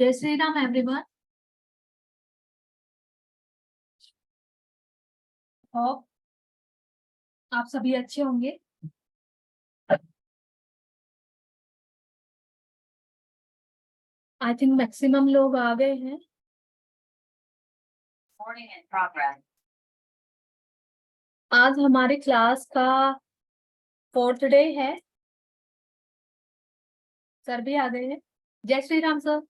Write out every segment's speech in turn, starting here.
जय श्री राम एवरीवन। और आप सभी अच्छे होंगे। आई थिंक मैक्सिमम लोग आ गए हैं। आज हमारे क्लास का 4th डे है। सर भी आ गए हैं। जय Shri Ram sir.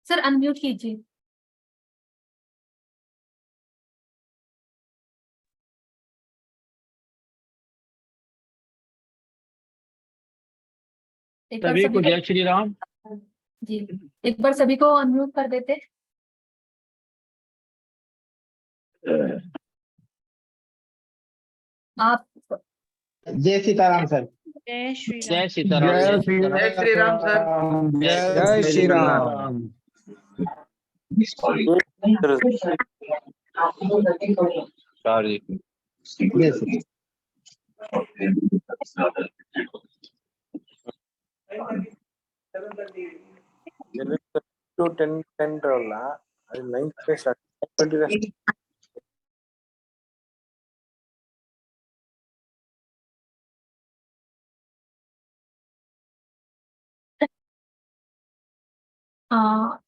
Sir unmute कीजिए। एक बार सभी सभी को को जय श्री राम। जी, एक बार सभी को अनम्यूट कर देते। आप जय सीताराम सर। जय श्री राम। जय सीताराम। जय श्री राम सर। जय श्री राम। जय श्री ಟು 10 ಅಲ್ಲ ಅದು 9th ಸ್ಟಾರ್ಟ್.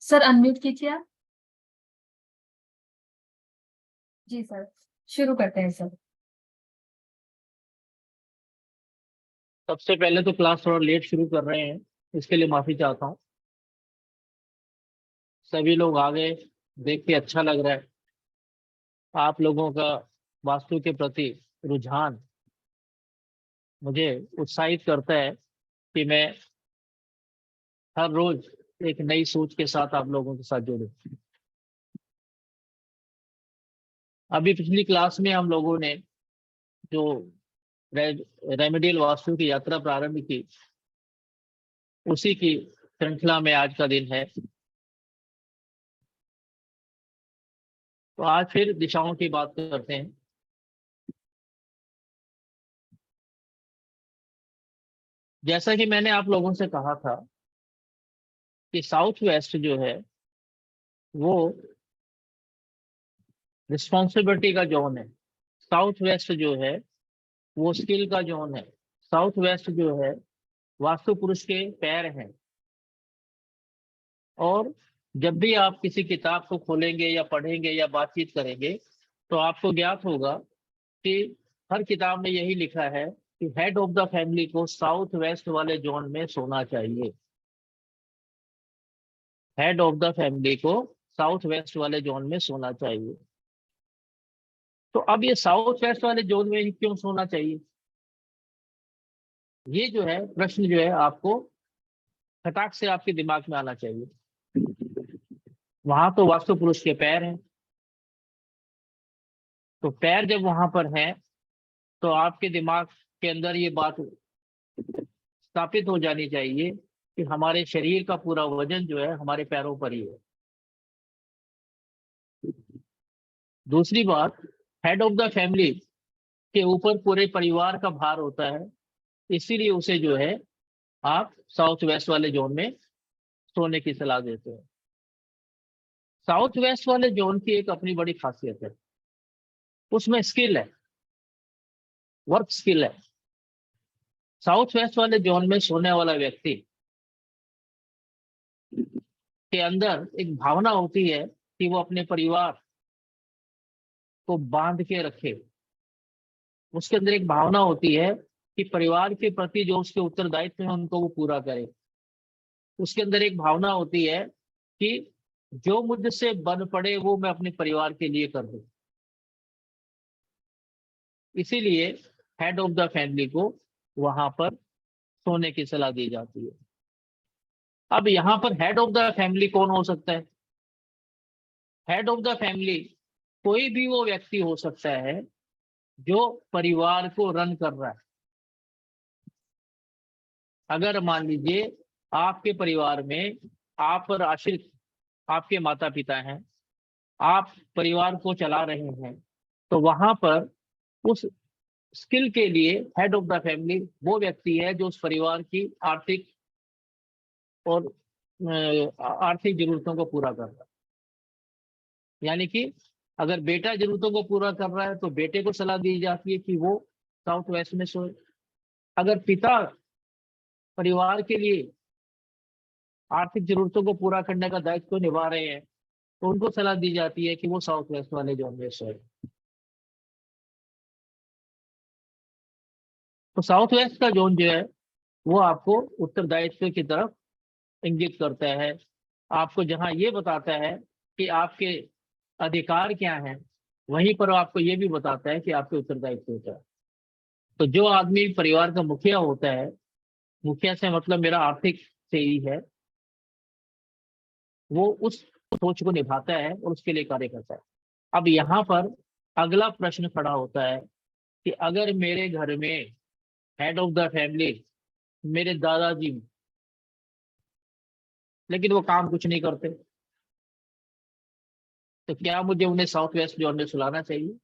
सर अनम्यूट कीजिए आप। जी सर, शुरू करते हैं सर। सबसे पहले तो क्लास थोड़ा लेट शुरू कर रहे हैं, इसके लिए माफी चाहता हूँ। सभी लोग आ गए, देख के अच्छा लग रहा है। आप लोगों का वास्तु के प्रति रुझान मुझे उत्साहित करता है कि मैं हर रोज एक नई सोच के साथ आप लोगों के साथ जुड़ूं। अभी पिछली क्लास में हम लोगों ने जो रेमेडियल वास्तु की यात्रा प्रारंभ की, उसी की श्रृंखला में आज का दिन है। तो आज फिर दिशाओं की बात करते हैं। जैसा कि मैंने आप लोगों से कहा था कि साउथ वेस्ट जो है वो रिस्पॉन्सिबिलिटी का जोन है। साउथ वेस्ट जो है वो स्किल का जोन है। साउथ वेस्ट जो है वास्तु पुरुष के पैर हैं। और जब भी आप किसी किताब को खोलेंगे या पढ़ेंगे या बातचीत करेंगे तो आपको ज्ञात होगा कि हर किताब में यही लिखा है कि हेड ऑफ द फैमिली को साउथ वेस्ट वाले जोन में सोना चाहिए। हेड ऑफ द फैमिली को साउथ वेस्ट वाले जोन में सोना चाहिए। तो अब ये साउथ वेस्ट वाले जोन में ही क्यों सोना चाहिए, ये जो है प्रश्न जो है आपको फटाक से आपके दिमाग में आना चाहिए। वहां तो वास्तु पुरुष के पैर हैं, तो पैर जब वहां पर हैं तो आपके दिमाग के अंदर ये बात स्थापित हो जानी चाहिए कि हमारे शरीर का पूरा वजन जो है हमारे पैरों पर ही है। दूसरी बात, हेड ऑफ द फैमिली के ऊपर पूरे परिवार का भार होता है, इसीलिए उसे जो है आप साउथ वेस्ट वाले जोन में सोने की सलाह देते हैं। साउथ वेस्ट वाले जोन की एक अपनी बड़ी खासियत है, उसमें स्किल है, वर्क स्किल है। साउथ वेस्ट वाले जोन में सोने वाला व्यक्ति के अंदर एक भावना होती है कि वो अपने परिवार को बांध के रखे। उसके अंदर एक भावना होती है कि परिवार के प्रति जो उसके उत्तरदायित्व है उनको वो पूरा करे। उसके अंदर एक भावना होती है कि जो मुझसे बन पड़े वो मैं अपने परिवार के लिए कर दूं। इसीलिए हेड ऑफ द फैमिली को वहां पर सोने की सलाह दी जाती है। अब यहाँ पर हेड ऑफ द फैमिली कौन हो सकता है? हेड ऑफ द फैमिली कोई भी वो व्यक्ति हो सकता है जो परिवार को रन कर रहा है। अगर मान लीजिए आपके परिवार में आप पर आश्रित आपके माता पिता हैं, आप परिवार को चला रहे हैं, तो वहां पर उस स्किल के लिए हेड ऑफ द फैमिली वो व्यक्ति है जो उस परिवार की आर्थिक और आर्थिक जरूरतों को पूरा कर रहा है। यानी कि अगर बेटा जरूरतों को पूरा कर रहा है तो बेटे को सलाह दी जाती है कि वो साउथ वेस्ट में सोए। अगर पिता परिवार के लिए आर्थिक जरूरतों को पूरा करने का दायित्व निभा रहे हैं तो उनको सलाह दी जाती है कि वो साउथ वेस्ट वाले जोन में सोए। तो साउथ वेस्ट का जोन जो है वो आपको उत्तरदायित्व की तरफ इंगित करता है, आपको जहां ये बताता है कि आपके अधिकार क्या हैं, वहीं पर आपको ये भी बताता है कि आपके उत्तरदायित्व क्या है। तो जो आदमी परिवार का मुखिया होता है, मुखिया से मतलब मेरा आर्थिक से ही है, वो उस सोच को निभाता है और उसके लिए कार्य करता है। अब यहाँ पर अगला प्रश्न खड़ा होता है कि अगर मेरे घर में हेड ऑफ द फैमिली मेरे दादाजी, लेकिन वो काम कुछ नहीं करते, तो क्या मुझे उन्हें साउथ वेस्ट जोन में सुलाना चाहिए?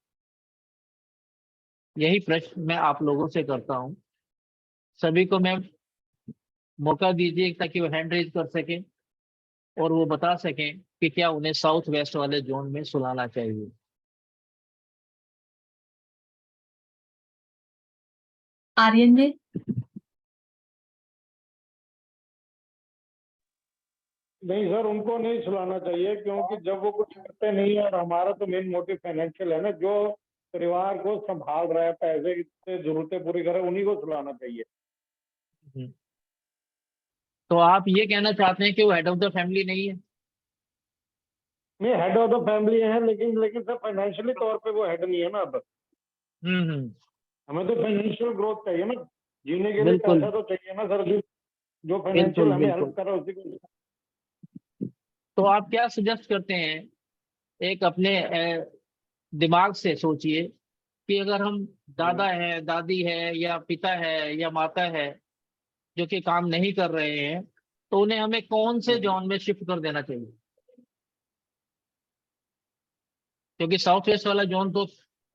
यही प्रश्न मैं आप लोगों से करता हूं। सभी को मैं मौका दीजिए ताकि वो हैंड रेज कर सकें और वो बता सकें कि क्या उन्हें साउथ वेस्ट वाले जोन में सुलाना चाहिए। आर्यन जी। नहीं सर, उनको नहीं सुलाना चाहिए, क्योंकि जब वो कुछ करते नहीं है, और हमारा तो मेन मोटिव फाइनेंशियल है ना, जो परिवार को संभाल रहा है, पैसे की जरूरतें पूरी करे, उन्हीं को सुलाना चाहिए। तो आप ये कहना चाहते हैं कि वो हेड ऑफ द फैमिली नहीं है? नहीं, हेड ऑफ द फैमिली है, लेकिन सर फाइनेंशियली तौर पे वो हेड नहीं है ना। अब हमें तो फाइनेंशियल ग्रोथ चाहिए ना, जीने के लिए बिल्कुल। पैसा तो चाहिए ना सर, जो फाइनेंशियल हमें बिल्कुल। हेल्प करे उसी को। तो आप क्या सजेस्ट करते हैं? एक अपने दिमाग से सोचिए कि अगर हम दादा है, दादी है, या पिता है, या माता है जो कि काम नहीं कर रहे हैं, तो उन्हें हमें कौन से जोन में शिफ्ट कर देना चाहिए? क्योंकि साउथ वेस्ट वाला जोन तो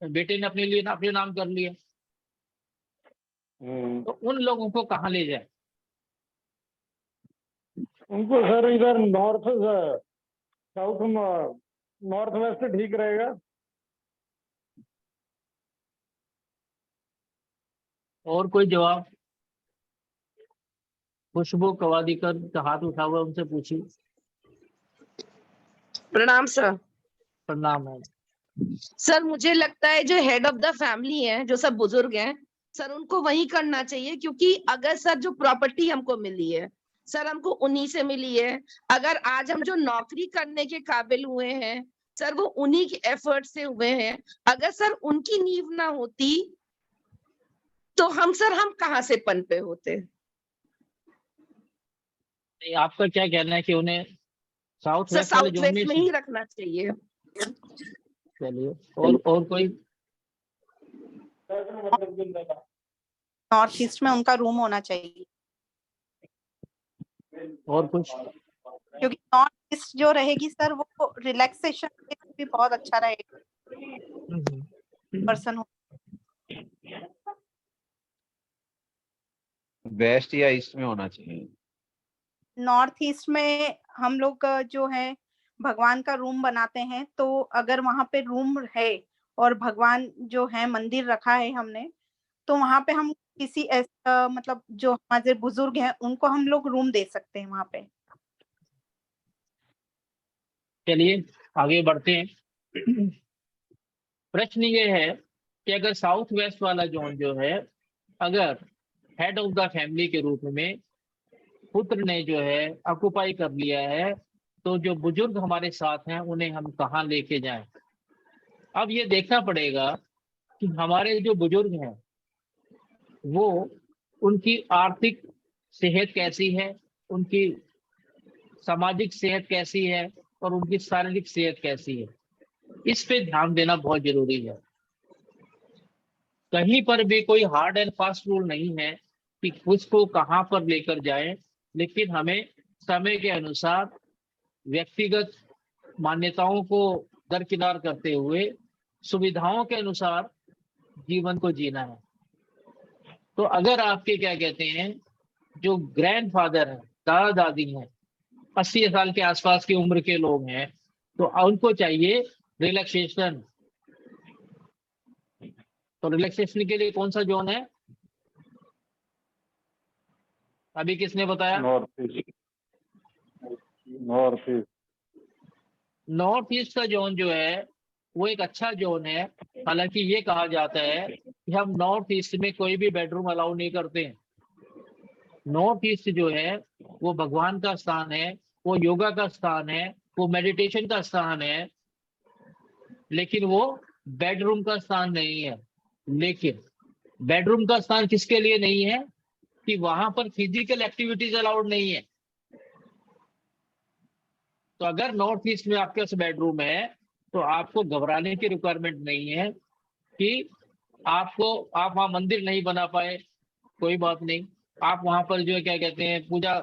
बेटे ने अपने लिए अपने नाम कर लिया, तो उन लोगों को कहाँ ले जाए? उनको सर इधर नॉर्थ साउथ नॉर्थ वेस्ट ठीक रहेगा। और कोई जवाब? खुशबू कवादीकर का हाथ उठा हुआ, उनसे पूछिए। प्रणाम सर। प्रणाम है। सर मुझे लगता है जो हेड ऑफ द फैमिली है, जो सब बुजुर्ग हैं सर, उनको वही करना चाहिए, क्योंकि अगर सर जो प्रॉपर्टी हमको मिली है सर, हमको उन्हीं से मिली है। अगर आज हम जो नौकरी करने के काबिल हुए हैं सर, वो उन्हीं के एफर्ट से हुए हैं। अगर सर उनकी नींव ना होती तो हम कहाँ से पनपे होते। नहीं, आपका क्या कहना है कि उन्हें साउथ सर वेस्ट वाले साउथ जोन वेस्ट में ही रखना चाहिए। चलिए, और कोई? नॉर्थ ईस्ट में उनका रूम होना चाहिए, और कुछ? क्योंकि नॉर्थ ईस्ट जो रहेगी सर, वो रिलैक्सेशन के लिए भी बहुत अच्छा रहेगा पर्सन हो। वेस्ट या ईस्ट में होना चाहिए? नॉर्थ ईस्ट में हम लोग जो है भगवान का रूम बनाते हैं, तो अगर वहां पे रूम है और भगवान जो है मंदिर रखा है हमने, तो वहां पे हम किसी ऐसा मतलब जो हमारे बुजुर्ग हैं उनको हम लोग रूम दे सकते हैं वहां पे। चलिए आगे बढ़ते हैं। प्रश्न ये है कि अगर साउथ वेस्ट वाला जोन जो है, अगर हेड ऑफ द फैमिली के रूप में पुत्र ने जो है ऑक्युपाई कर लिया है, तो जो बुजुर्ग हमारे साथ हैं उन्हें हम कहाँ लेके जाएं? अब ये देखना पड़ेगा कि हमारे जो बुजुर्ग हैं वो, उनकी आर्थिक सेहत कैसी है, उनकी सामाजिक सेहत कैसी है, और उनकी शारीरिक सेहत कैसी है, इस पे ध्यान देना बहुत जरूरी है। कहीं पर भी कोई हार्ड एंड फास्ट रूल नहीं है कि किसको कहाँ पर लेकर जाएं, लेकिन हमें समय के अनुसार व्यक्तिगत मान्यताओं को दरकिनार करते हुए सुविधाओं के अनुसार जीवन को जीना है। तो अगर आपके क्या कहते हैं जो ग्रैंडफादर हैं, दादा दादी हैं, 80 साल के आसपास की उम्र के लोग हैं, तो उनको चाहिए रिलैक्सेशन। तो रिलैक्सेशन के लिए कौन सा जोन है? अभी किसने बताया? North east. North east. North east का जोन जो है वो एक अच्छा जोन है। हालांकि ये कहा जाता है कि हम नॉर्थ ईस्ट में कोई भी बेडरूम अलाउ नहीं करते हैं। नॉर्थ ईस्ट जो है वो भगवान का स्थान है, वो योगा का स्थान है, वो मेडिटेशन का स्थान है, लेकिन वो बेडरूम का स्थान नहीं है। लेकिन बेडरूम का स्थान किसके लिए नहीं है? कि वहां पर फिजिकल एक्टिविटीज अलाउड नहीं है। तो अगर नॉर्थ ईस्ट में आपके पास बेडरूम है तो आपको घबराने की रिक्वायरमेंट नहीं है कि आप वहां मंदिर नहीं बना पाए, कोई बात नहीं। आप वहां पर जो है क्या कहते हैं पूजा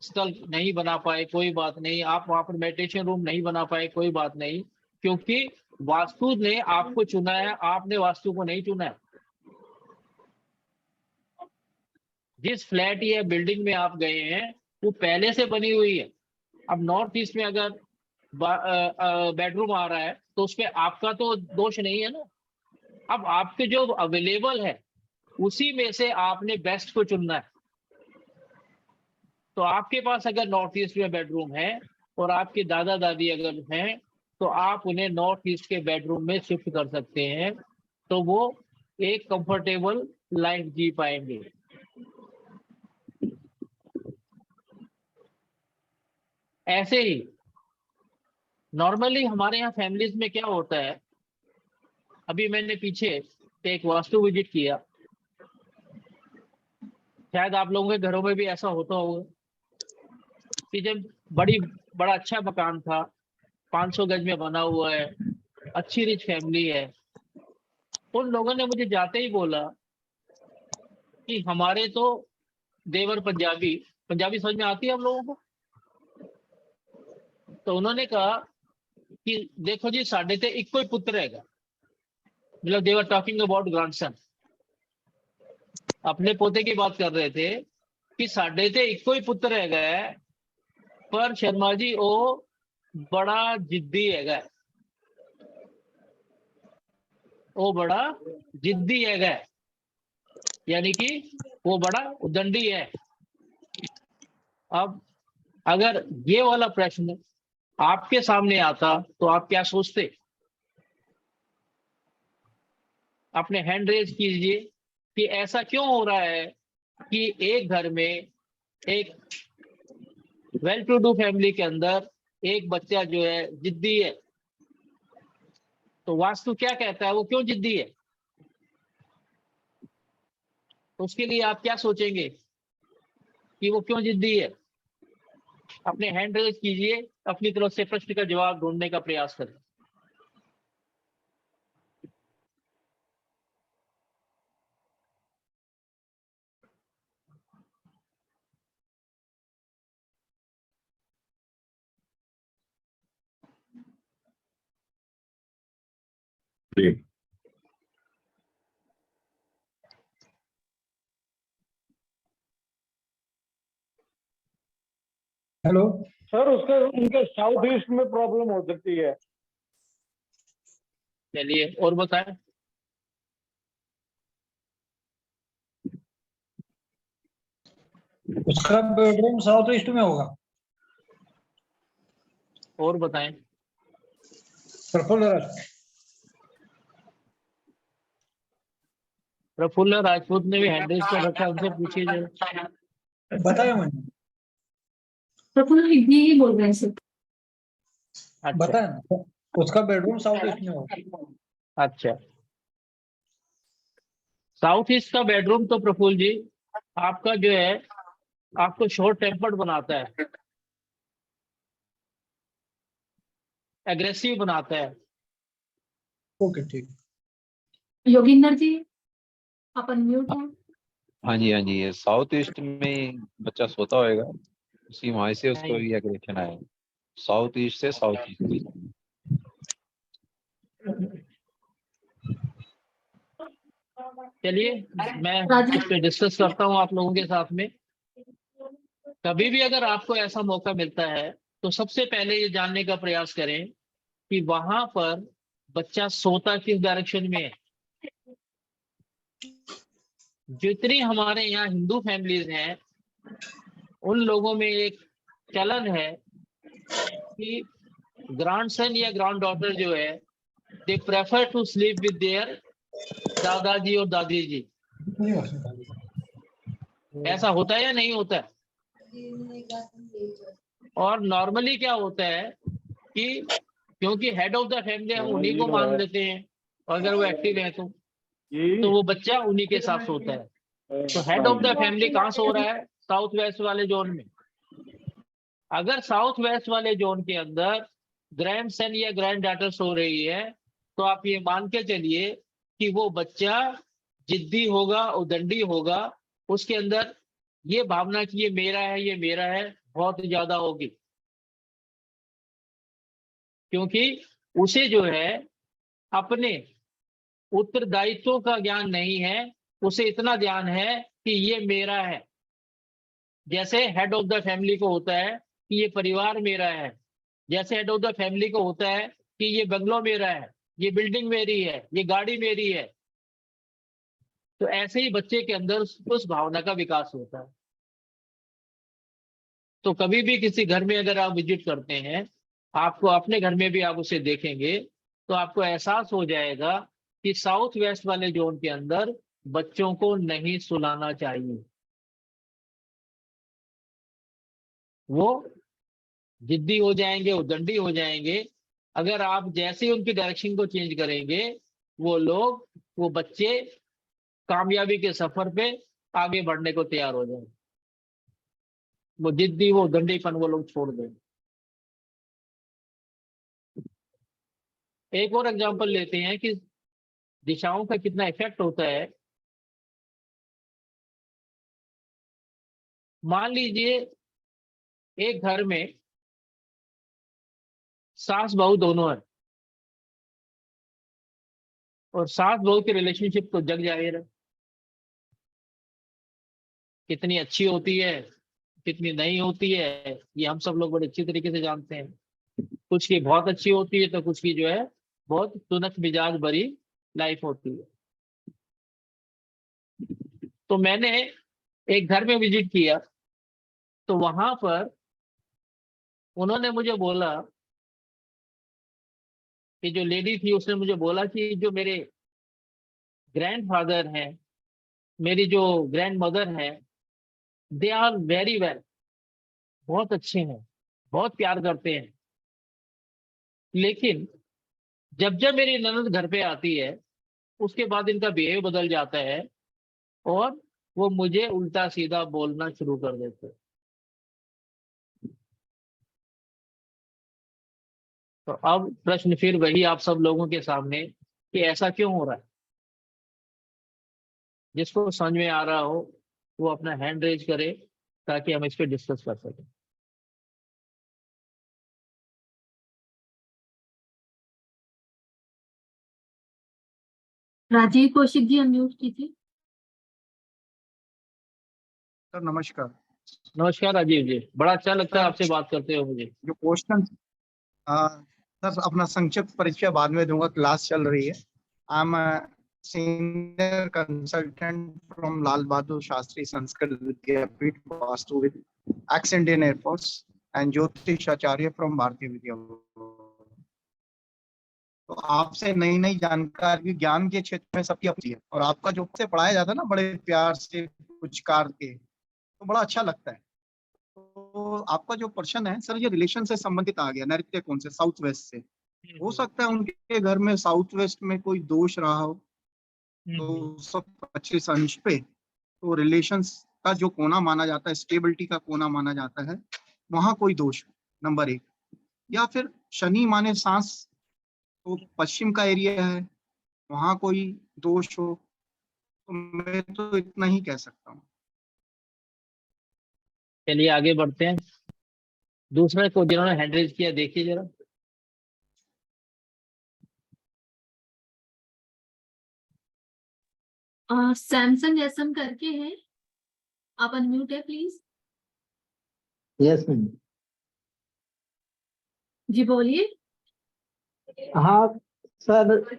स्थल नहीं बना पाए, कोई बात नहीं। आप वहां पर मेडिटेशन रूम नहीं बना पाए, कोई बात नहीं, क्योंकि वास्तु ने आपको चुना है, आपने वास्तु को नहीं चुना है। जिस फ्लैट या बिल्डिंग में आप गए हैं वो पहले से बनी हुई है। अब नॉर्थ ईस्ट में अगर बेडरूम आ रहा है तो उसमें आपका तो दोष नहीं है ना। अब आपके जो अवेलेबल है उसी में से आपने बेस्ट को चुनना है। तो आपके पास अगर नॉर्थ ईस्ट में बेडरूम है और आपके दादा दादी अगर हैं तो आप उन्हें नॉर्थ ईस्ट के बेडरूम में शिफ्ट कर सकते हैं, तो वो एक कंफर्टेबल लाइफ जी पाएंगे। ऐसे ही नॉर्मली हमारे यहाँ फैमिलीज में क्या होता है, अभी मैंने पीछे एक वास्तु विजिट किया, शायद आप लोगों के घरों में भी ऐसा होता होगा कि जब बड़ा अच्छा मकान था, 500 गज में बना हुआ है, अच्छी रिच फैमिली है, उन लोगों ने मुझे जाते ही बोला कि हमारे तो देवर पंजाबी समझ में आती है आप लोगों को? तो उन्होंने कहा कि देखो जी साढ़े ते इको ही पुत्र हैगा, मतलब दे वर टॉकिंग अबाउट ग्रैंडसन, अपने पोते की बात कर रहे थे कि साढ़े ते इको ही पुत्र हैगा, पर शर्मा जी वो बड़ा जिद्दी हैगा, वो बड़ा जिद्दी हैगा, यानी कि वो बड़ा उदंडी है। अब अगर ये वाला प्रश्न आपके सामने आता तो आप क्या सोचते? अपने हैंड रेज कीजिए कि ऐसा क्यों हो रहा है कि एक घर में एक वेल टू डू फैमिली के अंदर एक बच्चा जो है जिद्दी है। तो वास्तु क्या कहता है वो क्यों जिद्दी है? तो उसके लिए आप क्या सोचेंगे कि वो क्यों जिद्दी है? अपने हैंड रेज कीजिए, अपनी तरफ से प्रश्न का जवाब ढूंढने का प्रयास करें। हेलो सर उनके साउथ ईस्ट में प्रॉब्लम हो सकती है। चलिए और बताएं। उसका बेडरूम साउथ ईस्ट में होगा। और बताएं। प्रफुल्ल राजपूत ने भी हैंड रेज कर रखा है, उनसे पूछिए जरा। बताया मैंने, प्रफुल्ल ही बोल रहे हैं सर। अच्छा बताया ना, उसका बेडरूम साउथ ईस्ट में होगा। अच्छा, साउथ ईस्ट का बेडरूम तो प्रफुल्ल जी आपका जो है आपको शॉर्ट टेम्पर्ड बनाता है, एग्रेसिव बनाता है। ओके ठीक। योगिंदर जी आप अनम्यूट हैं। हाँ जी, ये साउथ ईस्ट में बच्चा सोता होएगा, उसी वहां से उसको नहीं। ये एग्रेशन आया, साउथ ईस्ट से साउथ ईस्ट। चलिए मैं इस पे डिस्कस करता हूँ आप लोगों के साथ में। कभी भी अगर आपको ऐसा मौका मिलता है तो सबसे पहले ये जानने का प्रयास करें कि वहां पर बच्चा सोता किस डायरेक्शन में है। जितनी हमारे यहाँ हिंदू फैमिलीज हैं उन लोगों में एक चलन है कि ग्रैंडसन या ग्रैंड डॉटर जो है they prefer to sleep with their दादाजी और दादी जी। ऐसा होता है या नहीं होता है? और नॉर्मली क्या होता है कि क्योंकि हेड ऑफ द फैमिली हम उन्हीं को मान लेते हैं और अगर वो एक्टिव है तो वो बच्चा उन्हीं के साथ सोता है। तो हेड ऑफ द फैमिली कहाँ सो रहा है? साउथ वेस्ट वाले जोन में। अगर साउथ वेस्ट वाले जोन के अंदर ग्रैंड सन या ग्रैंड डॉटर सो रही है तो आप ये मान के चलिए कि वो बच्चा जिद्दी होगा, उदंडी होगा, उसके अंदर ये भावना कि ये मेरा है, ये मेरा है, बहुत ज्यादा होगी। क्योंकि उसे जो है अपने उत्तरदायित्वों का ज्ञान नहीं है, उसे इतना ज्ञान है कि ये मेरा है। जैसे हेड ऑफ द फैमिली को होता है कि ये परिवार मेरा है, जैसे हेड ऑफ द फैमिली को होता है कि ये बंगलो मेरा है, ये बिल्डिंग मेरी है, ये गाड़ी मेरी है। तो ऐसे ही बच्चे के अंदर उस भावना का विकास होता है। तो कभी भी किसी घर में अगर आप विजिट करते हैं, आपको अपने घर में भी आप उसे देखेंगे तो आपको एहसास हो जाएगा कि साउथ वेस्ट वाले जोन के अंदर बच्चों को नहीं सुलाना चाहिए। वो जिद्दी हो जाएंगे, उदंडी हो जाएंगे। अगर आप जैसे ही उनकी डायरेक्शन को चेंज करेंगे वो बच्चे कामयाबी के सफर पे आगे बढ़ने को तैयार हो जाएंगे। वो जिद्दी, वो उदंडीपन वो लोग छोड़ देंगे। एक और एग्जांपल लेते हैं कि दिशाओं का कितना इफेक्ट होता है। मान लीजिए एक घर में सास बहू दोनों है और सास बहू की रिलेशनशिप तो जग जाहिर है, कितनी अच्छी होती है कितनी नहीं होती है ये हम सब लोग बड़े अच्छी तरीके से जानते हैं। कुछ की बहुत अच्छी होती है तो कुछ की जो है बहुत तुनक मिजाज भरी लाइफ होती है। तो मैंने एक घर में विजिट किया तो वहां पर उन्होंने मुझे बोला कि जो लेडी थी उसने मुझे बोला कि जो मेरे ग्रैंडफादर हैं, मेरी जो ग्रैंड मदर है, दे आर वेरी वेल, बहुत अच्छे हैं, बहुत प्यार करते हैं। लेकिन जब जब मेरी ननद घर पे आती है उसके बाद इनका बिहेव बदल जाता है और वो मुझे उल्टा सीधा बोलना शुरू कर देते हैं। तो अब प्रश्न फिर वही आप सब लोगों के सामने कि ऐसा क्यों हो रहा है। जिसको समझ में आ रहा हो वो अपना हैंड रेज करे ताकि हम इस पर डिस्कस कर सकें। राजीव कौशिक जी अनम्यूट कीजिए। सर नमस्कार। नमस्कार राजीव जी, बड़ा अच्छा लगता है सर, आपसे बात करते हो मुझे। जो क्वेश्चन सर अपना संक्षिप्त परिचय बाद में दूंगा, क्लास चल रही है। I am senior consultant from Lal Bahadur Shastri Sanskrit Vidyapeeth vastu with ex Indian Air Force and jyotish acharya from भारतीय विद्याभवन। तो आपसे नई नई जानकारी ज्ञान के क्षेत्र में सबकी अपनी है और आपका जो से पढ़ाया जाता है ना बड़े प्यार से कुछ कार के, तो बड़ा अच्छा लगता है। तो आपका जो प्रश्न है सर ये रिलेशन से संबंधित आ गया, नैऋत्य कौन से साउथ वेस्ट से। हो सकता है उनके घर में साउथ वेस्ट में कोई दोष रहा हो तो सब 25 अंश पे, तो रिलेशंस का जो कोना माना जाता है, स्टेबिलिटी का कोना माना जाता है, वहां कोई दोष नंबर 1। या फिर शनि माने सांस, तो पश्चिम का एरिया है, वहां कोई दोष हो। तो मैं तो इतना ही कह सकता हूँ। चलिए आगे बढ़ते हैं। दूसरे को जिन्होंने हैंड रेज किया देखिए जरा। सैमसंग एसएम करके है, आप अनम्यूट है प्लीज। Yes ma'am. जी बोलिए। हाँ सर,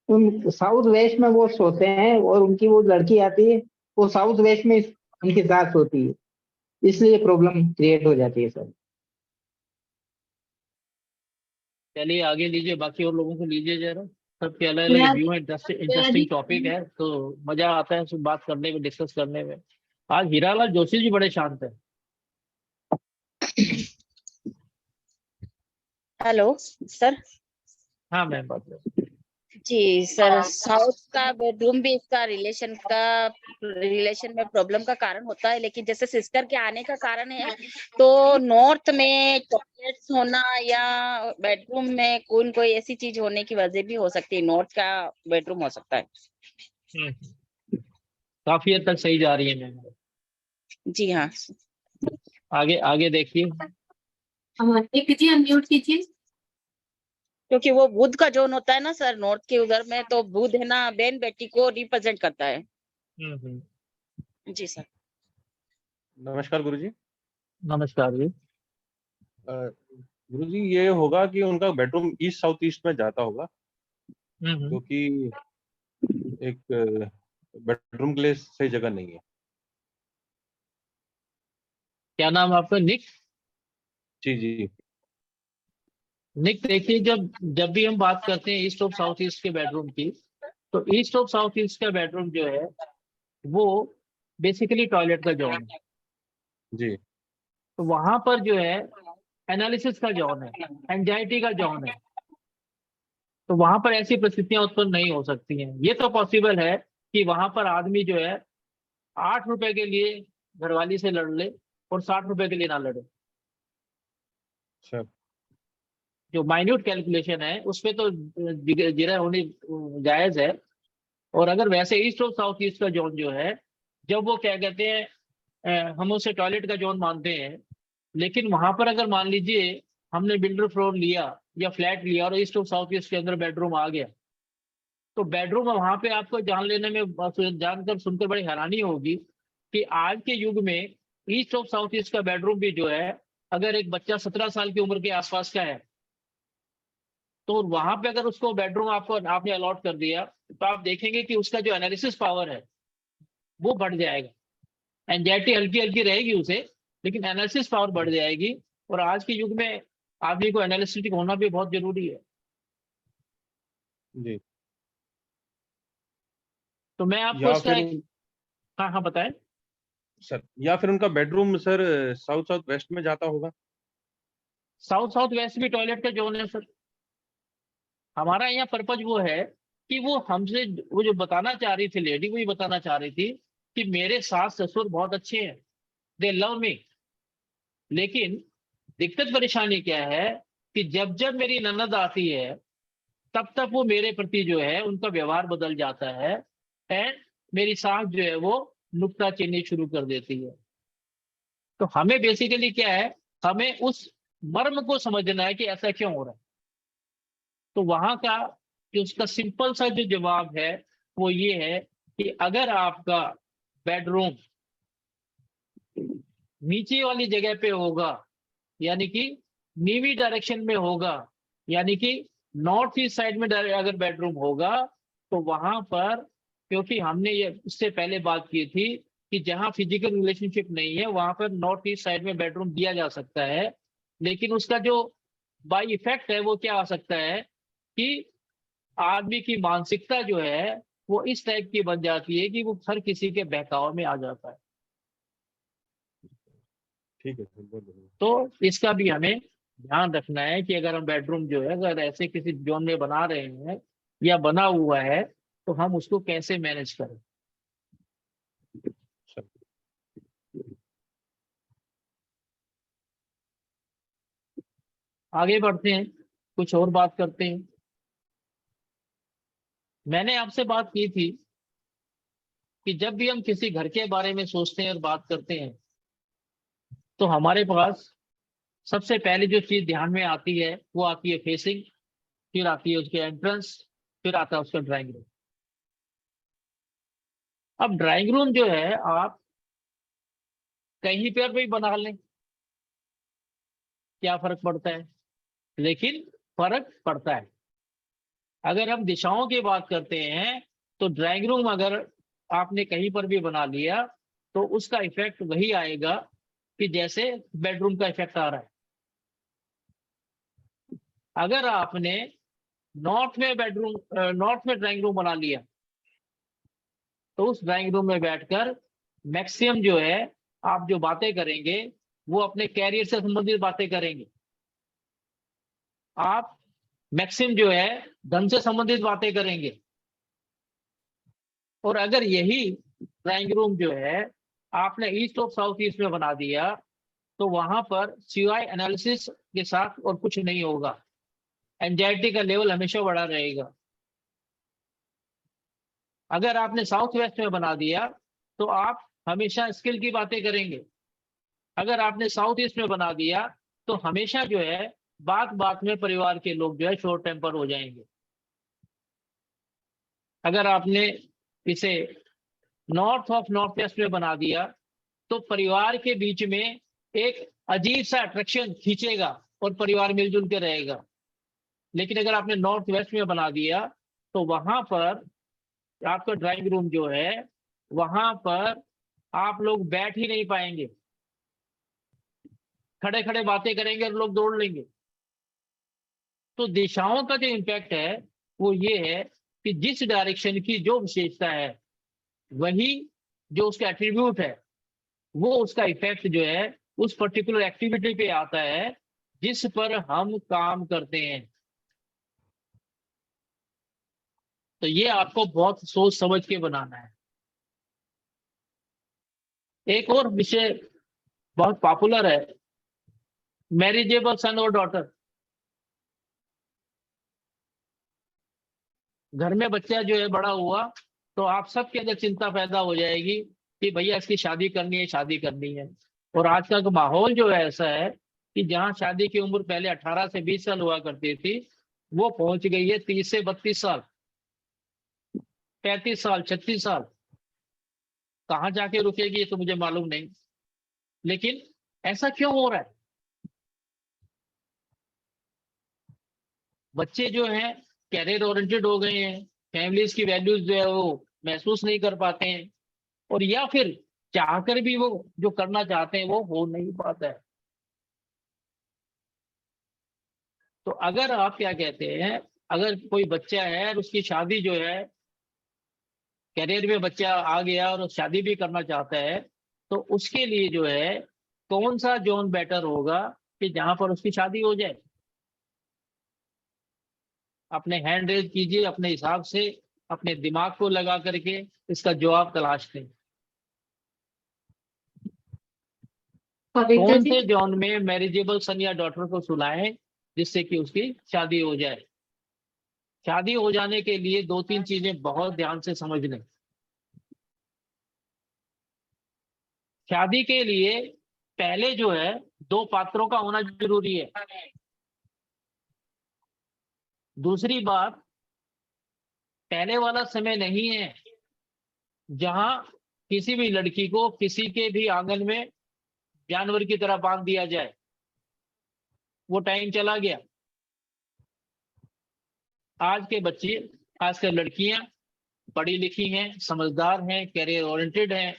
उन साउथ वेस्ट में वो सोते हैं और उनकी वो लड़की आती है, वो साउथ वेस्ट में उनके साथ सोती है, इसलिए प्रॉब्लम क्रिएट हो जाती है सर। चलिए आगे लीजिए, बाकी और लोगों को लीजिए जरा। सबके अलग मेरा अलग व्यू है, मेरा जी इंटरेस्टिंग टॉपिक है, तो मजा आता है सब बात करने में, डिस्कस करने में। आज हीरालाल जोशी जी बड़े शांत है। Hello sir. हाँ मैम, बात करो। जी सर, साउथ का बेडरूम भी इसका रिलेशन में प्रॉब्लम का कारण होता है, लेकिन जैसे सिस्टर के आने का कारण है, तो नॉर्थ में टॉयलेट्स होना या बेडरूम में कोई ऐसी चीज होने की वजह भी हो सकती है, नॉर्थ का बेडरूम हो सकता है। काफी हद तक सही जा रही है मैम। जी हाँ। आगे आगे देखिए। एक कीजिए, अनम्यूट कीजिए। क्योंकि वो बुध का जोन होता है ना सर, नॉर्थ के उधर में, तो बुध है ना बहन बेटी को रिप्रेजेंट करता है। जी सर। नमस्कार गुरुजी। नमस्कार जी। गुरुजी, ये होगा कि उनका बेडरूम ईस्ट साउथ ईस्ट में जाता होगा, क्योंकि एक बेडरूम के लिए सही जगह नहीं है। क्या नाम है आपका? निक? जी जी। निक, देखिए जब भी हम बात करते हैं ईस्ट ऑफ साउथ ईस्ट के बेडरूम की, तो ईस्ट ऑफ साउथ ईस्ट का बेडरूम जो है वो बेसिकली टॉयलेट का जोन है जी। तो वहां पर जो है एनालिसिस का जोन है, एंजाइटी का जोन है, तो वहां पर ऐसी परिस्थितियां उत्पन्न नहीं हो सकती हैं। ये तो पॉसिबल है कि वहां पर आदमी जो है 8 रुपए के लिए घरवाली से लड़ ले और 60 रुपए के लिए ना लड़े। जो माइन्यूट कैलकुलेशन है उसपे तो जिरा होनी जायज है। और अगर वैसे ईस्ट और साउथ ईस्ट का जोन जो है, जब वो क्या कहते हैं, हम उसे टॉयलेट का जोन मानते हैं, लेकिन वहां पर अगर मान लीजिए हमने बिल्डर फ्लोर लिया या फ्लैट लिया और ईस्ट और साउथ ईस्ट के अंदर बेडरूम आ गया, तो बेडरूम वहां पे आपको जान लेने में, जानकर सुनकर बड़ी हैरानी होगी कि आज के युग में ईस्ट ऑफ साउथ ईस्ट का बेडरूम भी जो है, अगर एक बच्चा 17 साल की उम्र के आसपास का है, तो वहां पे अगर उसको बेडरूम आपने अलॉट कर दिया, तो आप देखेंगे कि उसका जो एनालिसिस पावर है वो बढ़ जाएगा। एंजाइटी हल्की हल्की रहेगी उसे, लेकिन एनालिसिस पावर बढ़ जाएगी। और आज के युग में आदमी को एनालिसिटिक होना भी बहुत जरूरी है। जी। तो मैं आपको या इसका फिर हाँ हाँ बताएं सर, या फिर उनका bedroom sir south south west में जाता होगा। साउथ साउथ वेस्ट भी टॉयलेट का जोन है सर। हमारा यहाँ पर्पज वो है कि वो जो बताना चाह रही थी लेडी, वो ये बताना चाह रही थी कि मेरे सास ससुर बहुत अच्छे हैं, दे लव मी, लेकिन दिक्कत परेशानी क्या है कि जब जब मेरी ननद आती है तब तक वो मेरे प्रति जो है उनका व्यवहार बदल जाता है, एंड मेरी सास जो है वो नुक्ताचीनी शुरू कर देती है। तो हमें बेसिकली क्या है, हमें उस मर्म को समझना है कि ऐसा क्यों हो रहा है। तो वहां का जो उसका सिंपल सा जो जवाब है वो ये है कि अगर आपका बेडरूम नीचे वाली जगह पे होगा, यानी कि नीवी डायरेक्शन में होगा, यानी कि नॉर्थ ईस्ट साइड में अगर बेडरूम होगा, तो वहां पर, क्योंकि हमने ये इससे पहले बात की थी कि जहां फिजिकल रिलेशनशिप नहीं है वहां पर नॉर्थ ईस्ट साइड में बेडरूम दिया जा सकता है, लेकिन उसका जो बाई इफेक्ट है वो क्या आ सकता है कि आदमी की मानसिकता जो है वो इस टाइप की बन जाती है कि वो हर किसी के बहकाव में आ जाता है। ठीक है सर, बहुत बढ़िया। तो इसका भी हमें ध्यान रखना है कि अगर हम बेडरूम जो है अगर ऐसे किसी जोन में बना रहे हैं या बना हुआ है, तो हम उसको कैसे मैनेज करें। आगे बढ़ते हैं, कुछ और बात करते हैं। मैंने आपसे बात की थी कि जब भी हम किसी घर के बारे में सोचते हैं और बात करते हैं, तो हमारे पास सबसे पहले जो चीज ध्यान में आती है वो आती है फेसिंग, फिर आती है उसके एंट्रेंस, फिर आता है उसका ड्राइंग रूम। अब ड्राइंग रूम जो है आप कहीं पर भी बना लें, क्या फर्क पड़ता है, लेकिन फर्क पड़ता है। अगर हम दिशाओं की बात करते हैं तो ड्राइंग रूम अगर आपने कहीं पर भी बना लिया तो उसका इफेक्ट वही आएगा कि जैसे बेडरूम का इफेक्ट आ रहा है। अगर आपने नॉर्थ में ड्राइंग रूम बना लिया तो उस ड्राइंग रूम में बैठकर मैक्सिमम जो है आप जो बातें करेंगे वो अपने कैरियर से संबंधित बातें करेंगे। आप मैक्सिमम जो है धन से संबंधित बातें करेंगे। और अगर यही ड्राइंग रूम जो है आपने ईस्ट और साउथ ईस्ट में बना दिया तो वहां पर सिवाय एनालिसिस के साथ और कुछ नहीं होगा। एंजाइटी का लेवल हमेशा बढ़ा रहेगा। अगर आपने साउथ वेस्ट में बना दिया तो आप हमेशा स्किल की बातें करेंगे। अगर आपने साउथ ईस्ट में बना दिया तो हमेशा जो है बात बात में परिवार के लोग जो है शॉर्ट टेम्पर हो जाएंगे। अगर आपने इसे नॉर्थ ऑफ नॉर्थ वेस्ट में बना दिया तो परिवार के बीच में एक अजीब सा अट्रैक्शन खींचेगा और परिवार मिलजुल के रहेगा। लेकिन अगर आपने नॉर्थ वेस्ट में बना दिया तो वहां पर आपका ड्राइंग रूम जो है वहां पर आप लोग बैठ ही नहीं पाएंगे, खड़े खड़े बातें करेंगे और लोग दौड़ लेंगे। तो दिशाओं का जो इम्पैक्ट है वो ये है कि जिस डायरेक्शन की जो विशेषता है वही जो उसका एट्रीब्यूट है वो उसका इफेक्ट जो है उस पर्टिकुलर एक्टिविटी पे आता है जिस पर हम काम करते हैं। तो ये आपको बहुत सोच समझ के बनाना है। एक और विषय बहुत पॉपुलर है, मैरिजेबल सन और डॉटर। घर में बच्चा जो है बड़ा हुआ तो आप सबके अंदर चिंता पैदा हो जाएगी कि भैया इसकी शादी करनी है। और आज का माहौल जो है ऐसा है कि जहां शादी की उम्र पहले 18 से 20 साल हुआ करती थी वो पहुंच गई है 30 से 32 साल, 35 साल, 36 साल। कहाँ जाके रुकेगी ये तो मुझे मालूम नहीं, लेकिन ऐसा क्यों हो रहा है? बच्चे जो हैं कैरियर ओरिएंटेड हो गए हैं, फैमिलीज की वैल्यूज जो है वो महसूस नहीं कर पाते हैं, और या फिर चाहकर भी वो जो करना चाहते हैं वो हो नहीं पाता है। तो अगर आप क्या कहते हैं, अगर कोई बच्चा है और उसकी शादी जो है कैरियर में बच्चा आ गया और शादी भी करना चाहता है तो उसके लिए जो है कौन सा जोन बेटर होगा कि जहां पर उसकी शादी हो जाए? अपने हैंड रेज कीजिए, अपने हिसाब से अपने दिमाग को लगा करके इसका जवाब तलाशते हैं। कौन से जोन में मैरिजेबल सन या डॉटर को सुलाएं जिससे कि उसकी शादी हो जाए? शादी हो जाने के लिए 2-3 चीजें बहुत ध्यान से समझ लें। शादी के लिए पहले जो है 2 पात्रों का होना जरूरी है। दूसरी बात, पहले वाला समय नहीं है जहां किसी भी लड़की को किसी के भी आंगन में जानवर की तरह बांध दिया जाए। वो टाइम चला गया। आज के बच्चे, खासकर लड़कियां पढ़ी लिखी हैं, समझदार हैं, कैरियर ओरिएंटेड हैं,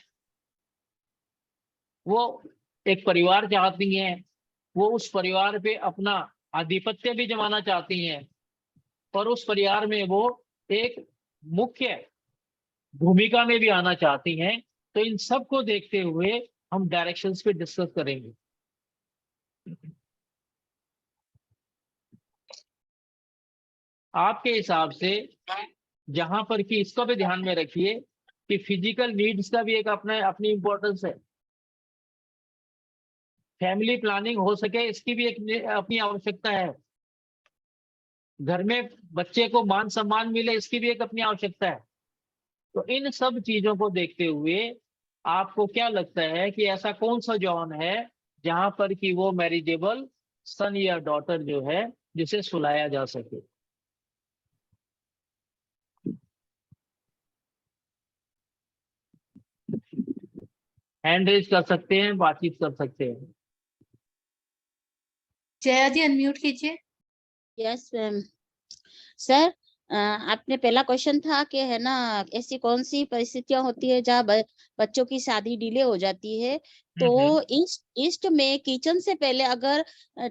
वो एक परिवार चाहती हैं, वो उस परिवार पे अपना आधिपत्य भी जमाना चाहती हैं और उस परिवार में वो एक मुख्य भूमिका में भी आना चाहती हैं। तो इन सब को देखते हुए हम डायरेक्शंस पे डिस्कस करेंगे। आपके हिसाब से जहां पर कि इसको भी ध्यान में रखिए कि फिजिकल नीड्स का भी एक अपनी इंपॉर्टेंस है। फैमिली प्लानिंग हो सके इसकी भी एक अपनी आवश्यकता है। घर में बच्चे को मान सम्मान मिले इसकी भी एक अपनी आवश्यकता है। तो इन सब चीजों को देखते हुए आपको क्या लगता है कि ऐसा कौन सा जॉन है जहां पर कि वो मैरिजेबल सन या डॉटर जो है जिसे सुलाया जा सके? हैंड रेज कर सकते हैं, बातचीत कर सकते हैं। जया जी अनम्यूट कीजिए। Yes ma'am. सर आपने पहला क्वेश्चन था कि है ना ऐसी कौन सी परिस्थितियां होती है जहाँ बच्चों की शादी डिले हो जाती है, तो ईस्ट में किचन से पहले अगर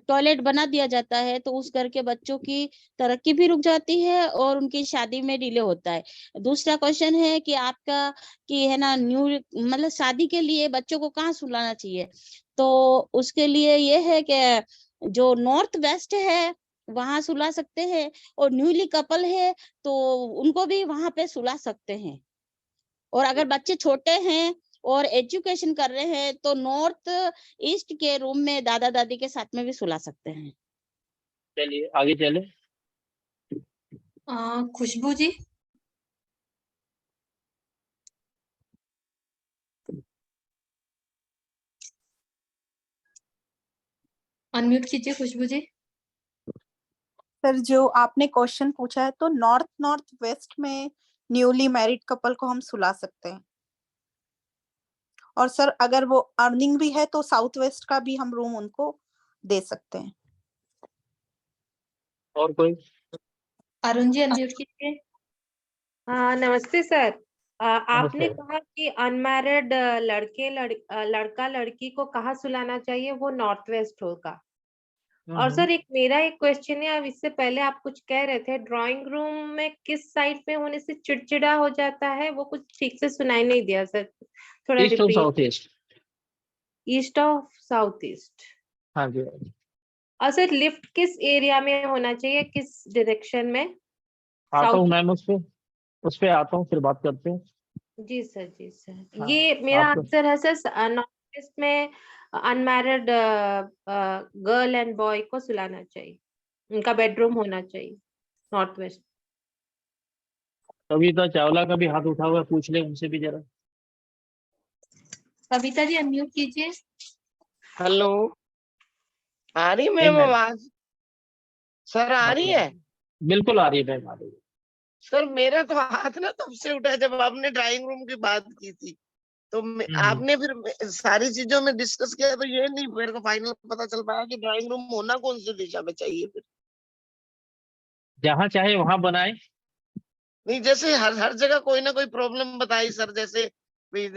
टॉयलेट बना दिया जाता है तो उस घर के बच्चों की तरक्की भी रुक जाती है और उनकी शादी में डिले होता है। दूसरा क्वेश्चन है कि आपका कि है ना न्यू मतलब शादी के लिए बच्चों को कहाँ सुलाना चाहिए, तो उसके लिए ये है कि जो नॉर्थ वेस्ट है वहां सुला सकते हैं, और न्यूली कपल है तो उनको भी वहां पे सुला सकते हैं। और अगर बच्चे छोटे हैं और एजुकेशन कर रहे हैं तो नॉर्थ ईस्ट के रूम में दादा दादी के साथ में भी सुला सकते हैं। चलिए आगे चले। खुशबू जी। अनम्यूट कीजिए खुशबू जी। सर जो आपने क्वेश्चन पूछा है तो नॉर्थ वेस्ट में न्यूली मैरिड कपल को हम सुला सकते हैं, और सर अगर वो अर्निंग भी है तो साउथ वेस्ट का भी हम रूम उनको दे सकते हैं। और कोई? अरुण जी अनम्यूट कीजिए। नमस्ते सर। आपने नमस्ते। कहा कि अनमैरिड लड़का लड़की को कहाँ सुलाना चाहिए, वो नॉर्थ वेस्ट होगा। और सर मेरा एक क्वेश्चन है, अब इससे पहले आप कुछ कह रहे थे ड्राइंग रूम में किस साइड पे होने से चिड़चिड़ा हो जाता है, वो कुछ ठीक से सुनाई नहीं दिया सर, थोड़ा ईस्ट और repeat. South east. East of south east. हाँ जी। और सर लिफ्ट किस एरिया में होना चाहिए, किस डायरेक्शन में? आता हूँ साउथ। मैम, उस पे आता हूँ, फिर बात करते हैं। जी सर, जी सर। हाँ, ये मेरा आपको आंसर है सर, नॉर्थ ईस्ट में अनमैरिड गर्ल एंड बॉय को सुलाना चाहिए, उनका बेडरूम होना चाहिए नॉर्थ वेस्ट। कविता चावला का भी हाथ उठा हुआ है, पूछ ले उनसे भी जरा। कविता जी अनम्यूट कीजिए। हेलो, आ रही नहीं मैम मैम, आवाज? सर आ रही है? बिल्कुल आ रही है मैम, आ रही है। सर मेरा तो हाथ ना तब से उठा जब आपने ड्राइंग रूम की बात की थी, तो आपने फिर सारी चीजों में डिस्कस किया, तो ये नहीं मेरे को फाइनल पता चल पाया कि ड्राइंग रूम होना कौन सी दिशा में चाहिए फिर। जहाँ चाहे वहां बनाए। नहीं, जैसे हर जगह कोई ना कोई प्रॉब्लम बताई सर, जैसे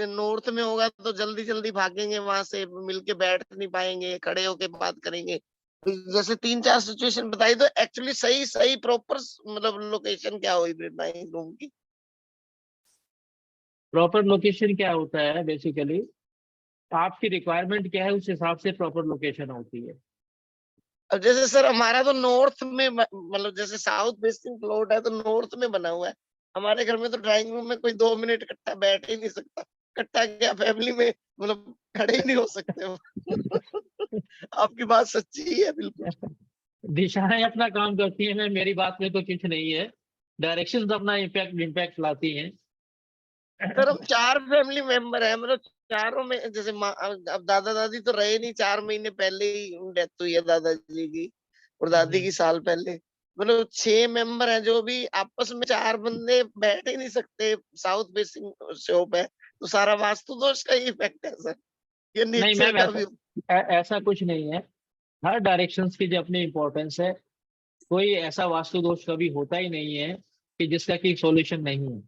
नॉर्थ में होगा तो जल्दी जल्दी भागेंगे वहां से, मिलके बैठ नहीं पाएंगे, खड़े होके बात करेंगे। जैसे 3-4 सिचुएशन बताई, तो एक्चुअली सही सही प्रॉपर मतलब लोकेशन क्या हुई ड्राइंग रूम की? प्रॉपर लोकेशन क्या होता है, बेसिकली आपकी रिक्वायरमेंट क्या है उस हिसाब से प्रॉपर लोकेशन होती है। अब जैसे सर हमारा तो नॉर्थ में मतलब जैसे साउथ वेस्टिंग प्लॉट है तो नॉर्थ में बना हुआ है। हमारे घर में तो ड्राइंग रूम में कोई 2 मिनट इकट्ठा बैठ ही नहीं सकता। इकट्ठा क्या, फैमिली में मतलब खड़े ही नहीं हो सकते हो। आपकी बात सच्ची है बिल्कुल। दिशाएं अपना काम करती हैं मैम, मेरी बात में तो कुछ नहीं है। डायरेक्शंस अपना इम्पैक्ट लाती हैं। सर हम 4 फैमिली मेंबर हैं, मतलब चारों में जैसे अब दादा दादी तो रहे नहीं, 4 महीने पहले ही डेथ हुई है दादाजी की और दादी की साल पहले। मतलब 6 मेंबर हैं जो भी आपस में 4 बंदे बैठ ही नहीं सकते। साउथ फेसिंग शॉप है तो सारा वास्तु दोष का ही इफेक्ट है सर, ये नहीं नेचर मैम, का भी। ऐसा कुछ नहीं है। हर डायरेक्शंस की जो अपनी इंपॉर्टेंस है, कोई ऐसा वास्तु दोष कभी होता ही नहीं है कि जिसका की सॉल्यूशन नहीं है।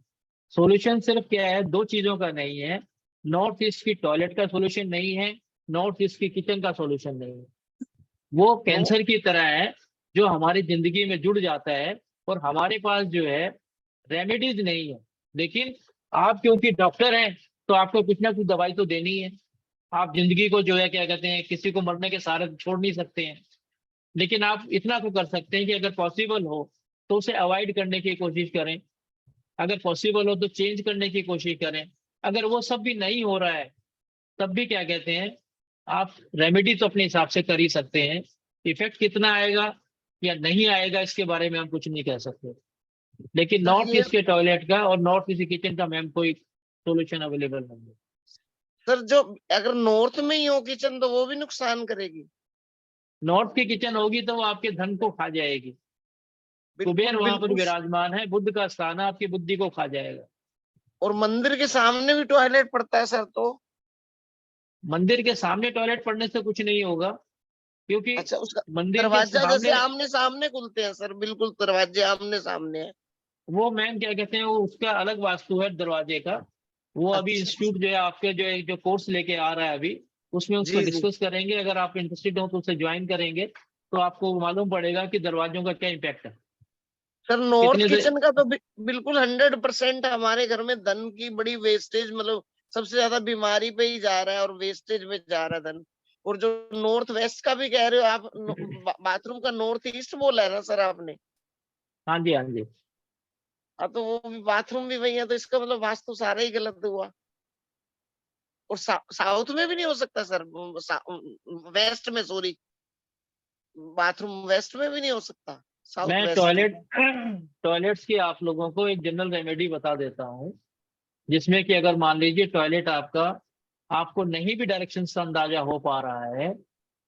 सॉल्यूशन सिर्फ क्या है, 2 चीजों का नहीं है। नॉर्थ ईस्ट की टॉयलेट का सॉल्यूशन नहीं है, नॉर्थ ईस्ट की किचन का सॉल्यूशन नहीं है। वो कैंसर की तरह है जो हमारी जिंदगी में जुड़ जाता है, और हमारे पास जो है रेमेडीज नहीं है। लेकिन आप क्योंकि डॉक्टर हैं तो आपको कुछ ना कुछ दवाई तो देनी है। आप जिंदगी को जो है क्या कहते हैं, किसी को मरने के सहारे छोड़ नहीं सकते हैं, लेकिन आप इतना तो कर सकते हैं कि अगर पॉसिबल हो तो उसे अवॉइड करने की कोशिश करें, अगर पॉसिबल हो तो चेंज करने की कोशिश करें। अगर वो सब भी नहीं हो रहा है तब भी क्या कहते हैं, आप रेमेडी तो अपने हिसाब से कर ही सकते हैं। इफेक्ट कितना आएगा या नहीं आएगा इसके बारे में हम कुछ नहीं कह सकते, लेकिन नॉर्थ ईस्ट के टॉयलेट का और नॉर्थ ईस्ट किचन का मैम कोई सोल्यूशन अवेलेबल नहीं है। सर जो अगर नॉर्थ में ही हो किचन तो वो भी नुकसान करेगी। नॉर्थ की किचन होगी तो वो आपके धन को खा जाएगी। कुबेर वहां पर विराजमान है, बुद्ध का स्थान है, आपकी बुद्धि को खा जाएगा। और मंदिर के सामने भी टॉयलेट पड़ता है सर, तो मंदिर के सामने टॉयलेट पड़ने से कुछ नहीं होगा, क्योंकि अच्छा, उसका मंदिर के दरवाजा जैसे सामने आमने सामने खुलते हैं सर, बिल्कुल दरवाजे आमने सामने है। वो मैम क्या कहते हैं, वो उसका अलग वास्तु है दरवाजे का। वो अभी अच्छा, इंस्टीट्यूट जो है आपके जो कोर्स लेके आ रहा है अभी, उसमें उसको जी जी डिस्कस करेंगे। अगर आप इंटरेस्टेड हो तो उसे ज्वाइन करेंगे, तो आपको मालूम पड़ेगा कि दरवाजों का क्या इम्पैक्ट है। सर, नॉर्थ कितने किचन का तो बिल्कुल 100% हमारे घर में धन की बड़ी वेस्टेज, मतलब सबसे ज्यादा बीमारी पे ही जा रहा है और वेस्टेज में जा रहा है धन। और जो नॉर्थ वेस्ट का भी कह रहे हो आप, बाथरूम का नॉर्थ ईस्ट बोला है ना सर आपने? हाँ जी, हाँ जी। हाँ, तो वो भी बाथरूम भी वही है, तो इसका मतलब वास्तु सारा ही गलत हुआ। और साउथ में भी नहीं हो सकता सर? वेस्ट में, सॉरी, बाथरूम वेस्ट में भी नहीं हो सकता, साउथ मैं वेस्ट में? टॉयलेट्स की आप लोगों को एक जनरल रेमेडी बता देता हूँ, जिसमें कि अगर मान लीजिए टॉयलेट आपका, आपको नहीं भी डायरेक्शन से अंदाजा हो पा रहा है,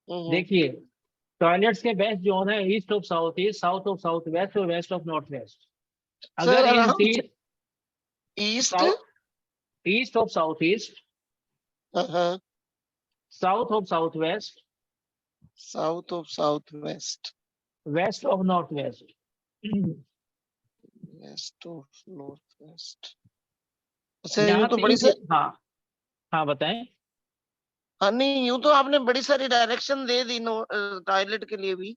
देखिए टॉयलेट्स के बेस्ट जोन है east of south east, south of south west और west of north west. Sir अगर इन आराम से, तीन, east, east of south east, हाँ, south of south west, south of south west, west of north west. West of north west. अच्छा, यूं यहाँ तो बड़ी तीन, हाँ हाँ बताएं। हाँ, नहीं, यूं तो आपने बड़ी सारी डायरेक्शन दे दी टॉयलेट के लिए भी।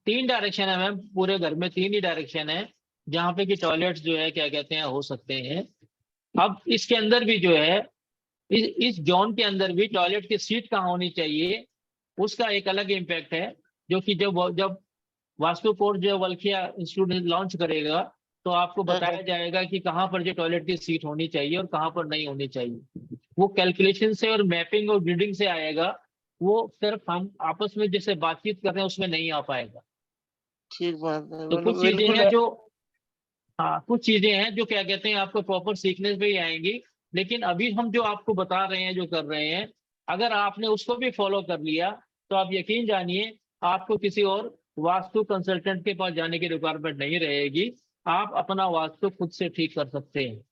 3 डायरेक्शन है मैम, पूरे घर में 3 ही डायरेक्शन है जहाँ पे कि टॉयलेट्स जो है क्या कहते हैं हो सकते हैं। अब इसके अंदर भी जो है, इस जोन के अंदर भी टॉयलेट की सीट कहाँ होनी चाहिए, उसका एक अलग इम्पैक्ट है। जो कि जब वास्तु कोड जो वल्किया इंस्टीट्यूट लॉन्च करेगा, तो आपको बताया जाएगा कि कहाँ पर जो टॉयलेट की सीट होनी चाहिए और कहाँ पर नहीं होनी चाहिए। वो कैलकुलेशन से और मैपिंग और ग्रिडिंग से आएगा। वो सिर्फ हम आपस में जैसे बातचीत कर रहे हैं उसमें नहीं आ पाएगा। ठीक बात है, तो कुछ चीजें बिल्कुल हैं जो, हाँ कुछ चीजें हैं जो क्या कहते हैं आपको प्रॉपर सीखने पे ही आएंगी। लेकिन अभी हम जो आपको बता रहे हैं, जो कर रहे हैं, अगर आपने उसको भी फॉलो कर लिया, तो आप यकीन जानिए आपको किसी और वास्तु कंसल्टेंट के पास जाने की रिक्वायरमेंट नहीं रहेगी। आप अपना वास्तु खुद से ठीक कर सकते हैं।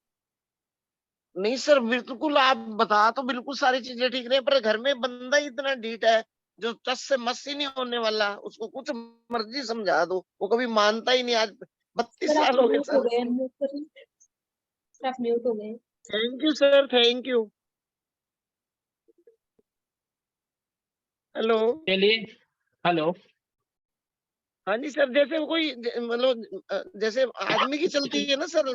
नहीं सर, बिल्कुल आप बता तो बिल्कुल सारी चीजें ठीक रहे, पर घर में बंदा ही इतना ढीठ है जो टस से मस ही नहीं होने वाला। उसको कुछ मर्जी समझा दो, वो कभी मानता ही नहीं। आज 32 साल हो गए सर। आप म्यूट हो गए। Thank you sir, thank you. Hello, चलिए, हेलो। हाँ जी सर, जैसे वो कोई मतलब जैसे आदमी की चलती है ना सर,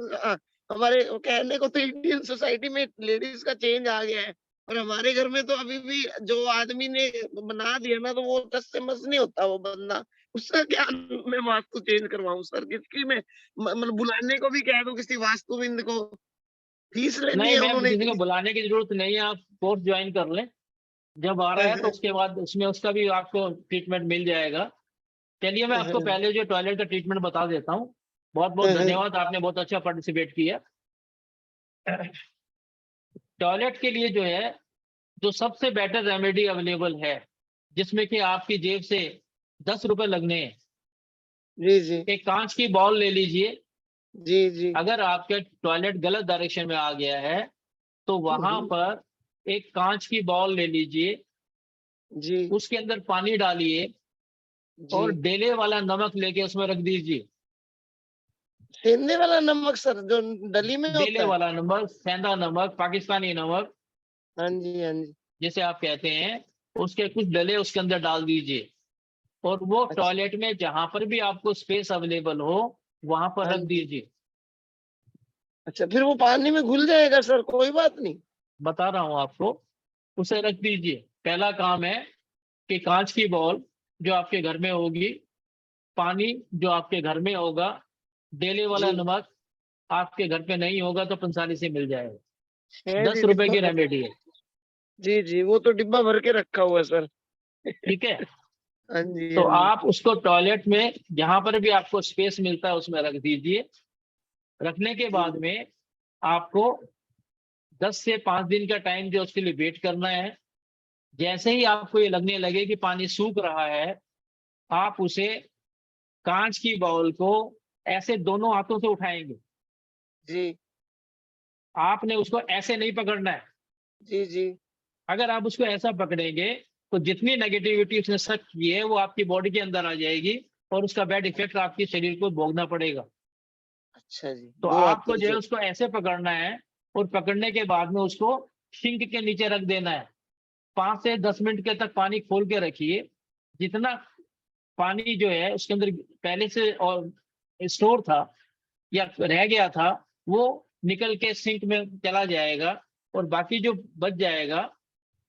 हमारे कहने को तो इंडियन सोसाइटी में लेडीज का चेंज आ गया है, और हमारे घर में तो अभी भी जो आदमी ने बना दिया ना, तो वो टस से मस नहीं होता वो बंदा। उसका क्या मैं वास्तु चेंज करवाऊं सर? किसकी मैं मतलब बुलाने को भी कह दूं किसी वास्तुविद को? फीस लेनी नहीं है मैम, उन्होंने किसी को इतनी। बुलाने की जरूरत नहीं है। आप कोर्स ज्वाइन कर लें, जब आ रहा है तो उसके बाद उसमें उसका भी आपको ट्रीटमेंट मिल जाएगा। चलिए मैं आपको पहले जो टॉयलेट का ट्रीटमेंट बता देता हूँ। बहुत बहुत धन्यवाद, आपने बहुत अच्छा पार्टिसिपेट किया। टॉयलेट के लिए जो है, जो सबसे बेटर रेमेडी अवेलेबल है, जिसमें कि आपकी जेब से 10 रुपए लगने हैं। जी जी एक कांच की बॉल ले लीजिए। जी जी। अगर आपके टॉयलेट गलत डायरेक्शन में आ गया है, तो वहां पर एक कांच की बॉल ले लीजिए जी उसके अंदर पानी डालिए और जी। डेले वाला नमक लेके उसमें रख दीजिए। सेंधे वाला नमक सर, जो डली में डेले होता है? वाला नमक, सेंधा नमक, पाकिस्तानी नमक हाँ जी हाँ जी। जिसे आप कहते हैं, उसके कुछ डले उसके अंदर डाल दीजिए। और वो अच्छा टॉयलेट में जहां पर भी आपको स्पेस अवेलेबल हो वहां पर हाँ रख जी। दीजिए। अच्छा, फिर वो पानी में घुल जाएगा सर? कोई बात नहीं। बता रहा हूं आपको, उसे रख दीजिए। पहला काम है कि कांच की बॉल जो आपके घर में होगी, पानी जो आपके घर में होगा, डेले वाला जी नमक आपके घर पे नहीं होगा तो पंसारी से मिल जाएगा। है 10 जी, रुपए डिब्बा की भर। रेमेडी है। जी जी, वो तो डिब्बा भर के रखा हुआ है सर। ठीक है, हाँ जी तो हाँ जी। आप उसको टॉयलेट में जहां पर भी आपको स्पेस मिलता है उसमें रख दीजिए। रखने के जी बाद में आपको 10 से 5 दिन का टाइम जो उसके लिए वेट करना है। जैसे ही आपको ये लगने लगे कि पानी सूख रहा है, आप उसे, कांच की बाउल को ऐसे दोनों हाथों से उठाएंगे। जी आपने उसको ऐसे नहीं पकड़ना है। जी जी। अगर आप उसको ऐसा पकड़ेंगे तो जितनी नेगेटिविटी उसने सक की है वो आपकी बॉडी के अंदर आ जाएगी और उसका बैड इफेक्ट आपके शरीर को भोगना पड़ेगा। अच्छा जी, तो 2 आपको हाथों जो है से। उसको ऐसे पकड़ना है और पकड़ने के बाद में उसको सिंक के नीचे रख देना है। 5 से 10 मिनट के तक पानी खोल के रखिए। जितना पानी जो है उसके अंदर पहले से और स्टोर था या रह गया था वो निकल के सिंक में चला जाएगा और बाकी जो बच जाएगा,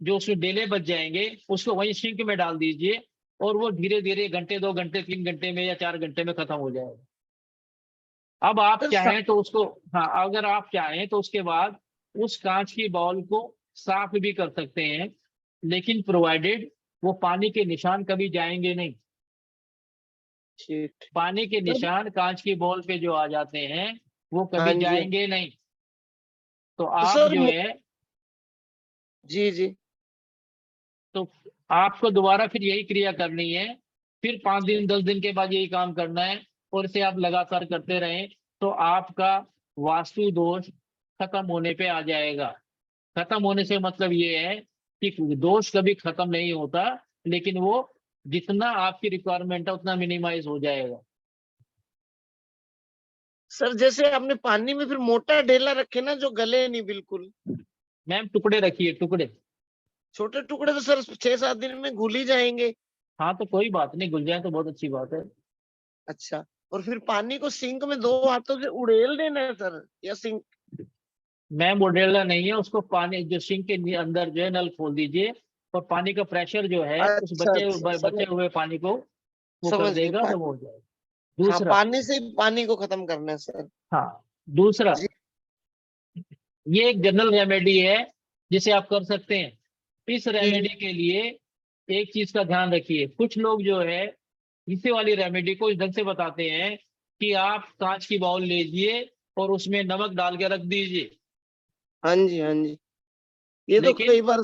जो उसमें डेले बच जाएंगे, उसको वहीं सिंक में डाल दीजिए और वो धीरे धीरे घंटे 2 घंटे 3 घंटे में या 4 घंटे में खत्म हो जाएगा। अब आप सर चाहें तो उसको, हाँ, अगर आप चाहें तो उसके बाद उस कांच की बॉल को साफ भी कर सकते हैं, लेकिन प्रोवाइडेड वो पानी के निशान कभी जाएंगे नहीं। ठीक। पानी के निशान कांच की बॉल पे जो आ जाते हैं वो हाँ कभी जी। जाएंगे नहीं। तो तो आप सर जो है जी जी तो आपको दोबारा फिर यही क्रिया करनी है। फिर 5 दिन 10 दिन के बाद यही काम करना है और इसे आप लगातार करते रहें तो आपका वास्तु दोष खत्म होने पे आ जाएगा। खत्म होने से मतलब ये है कि दोष कभी खत्म नहीं होता, लेकिन वो जितना आपकी रिक्वायरमेंट है उतना मिनिमाइज हो जाएगा। सर, जैसे आपने पानी में फिर मोटा ढेला रखे ना जो गले नहीं बिल्कुल। मैम टुकड़े रखिए, टुकड़े। छोटे टुकड़े तो सर 6-7 दिन में घुल ही जाएंगे। हाँ तो कोई बात नहीं, घुल जाए तो बहुत अच्छी बात है। अच्छा, और फिर पानी को सिंक में 2 हाथों से उड़ेल देना है सर, या सिंक? मैम मोडेला नहीं है, उसको पानी जो सिंक के अंदर जो है नल खोल दीजिए और पानी का प्रेशर जो है उस अच्छा अच्छा, बचे हुए पानी को वो कर समझ गए। देगा तो वो हो जाएगा। हाँ, दूसरा, पानी से पानी को खत्म करना है सर। हाँ दूसरा, जी ये एक जनरल रेमेडी है जिसे आप कर सकते हैं। इस रेमेडी के लिए एक चीज का ध्यान रखिए, कुछ लोग जो है इसी वाली रेमेडी को इस ढंग से बताते हैं कि आप कांच की बाउल लीजिए और उसमें नमक डाल के रख दीजिए। हाँ जी हाँ जी, ये तो लेकिन कई बार।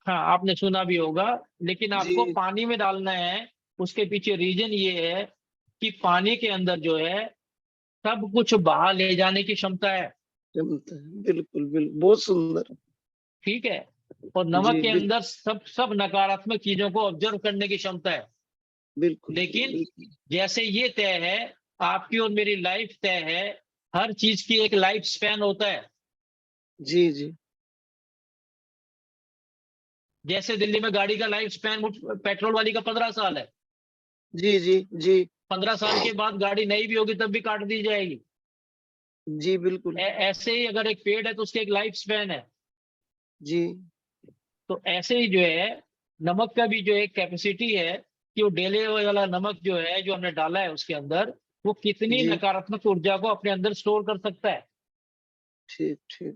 हाँ आपने सुना भी होगा, लेकिन आपको जी पानी में डालना है। उसके पीछे रीजन ये है कि पानी के अंदर जो है सब कुछ बहा ले जाने की क्षमता है। बिल्कुल बिल्कुल, बहुत सुंदर। ठीक है, और नमक जी के अंदर सब नकारात्मक चीजों को ऑब्जर्व करने की क्षमता है। बिल्कुल लेकिन बिल्कुल। जैसे ये तय है, आपकी और मेरी लाइफ तय है, हर चीज की एक लाइफ स्पैन होता है। जी जी जैसे दिल्ली में गाड़ी का लाइफ स्पैन पेट्रोल वाली का 15 साल है। जी जी जी 15 साल के बाद गाड़ी नई भी होगी तब भी काट दी जाएगी। जी बिल्कुल। ऐसे ही अगर एक पेड़ है तो उसकी एक लाइफ स्पैन है। जी तो ऐसे ही जो है नमक का भी जो एक कैपेसिटी है कि वो डेले वाला नमक जो है जो हमने डाला है उसके अंदर वो कितनी जी नकारात्मक ऊर्जा को अपने अंदर स्टोर कर सकता है। ठीक ठीक।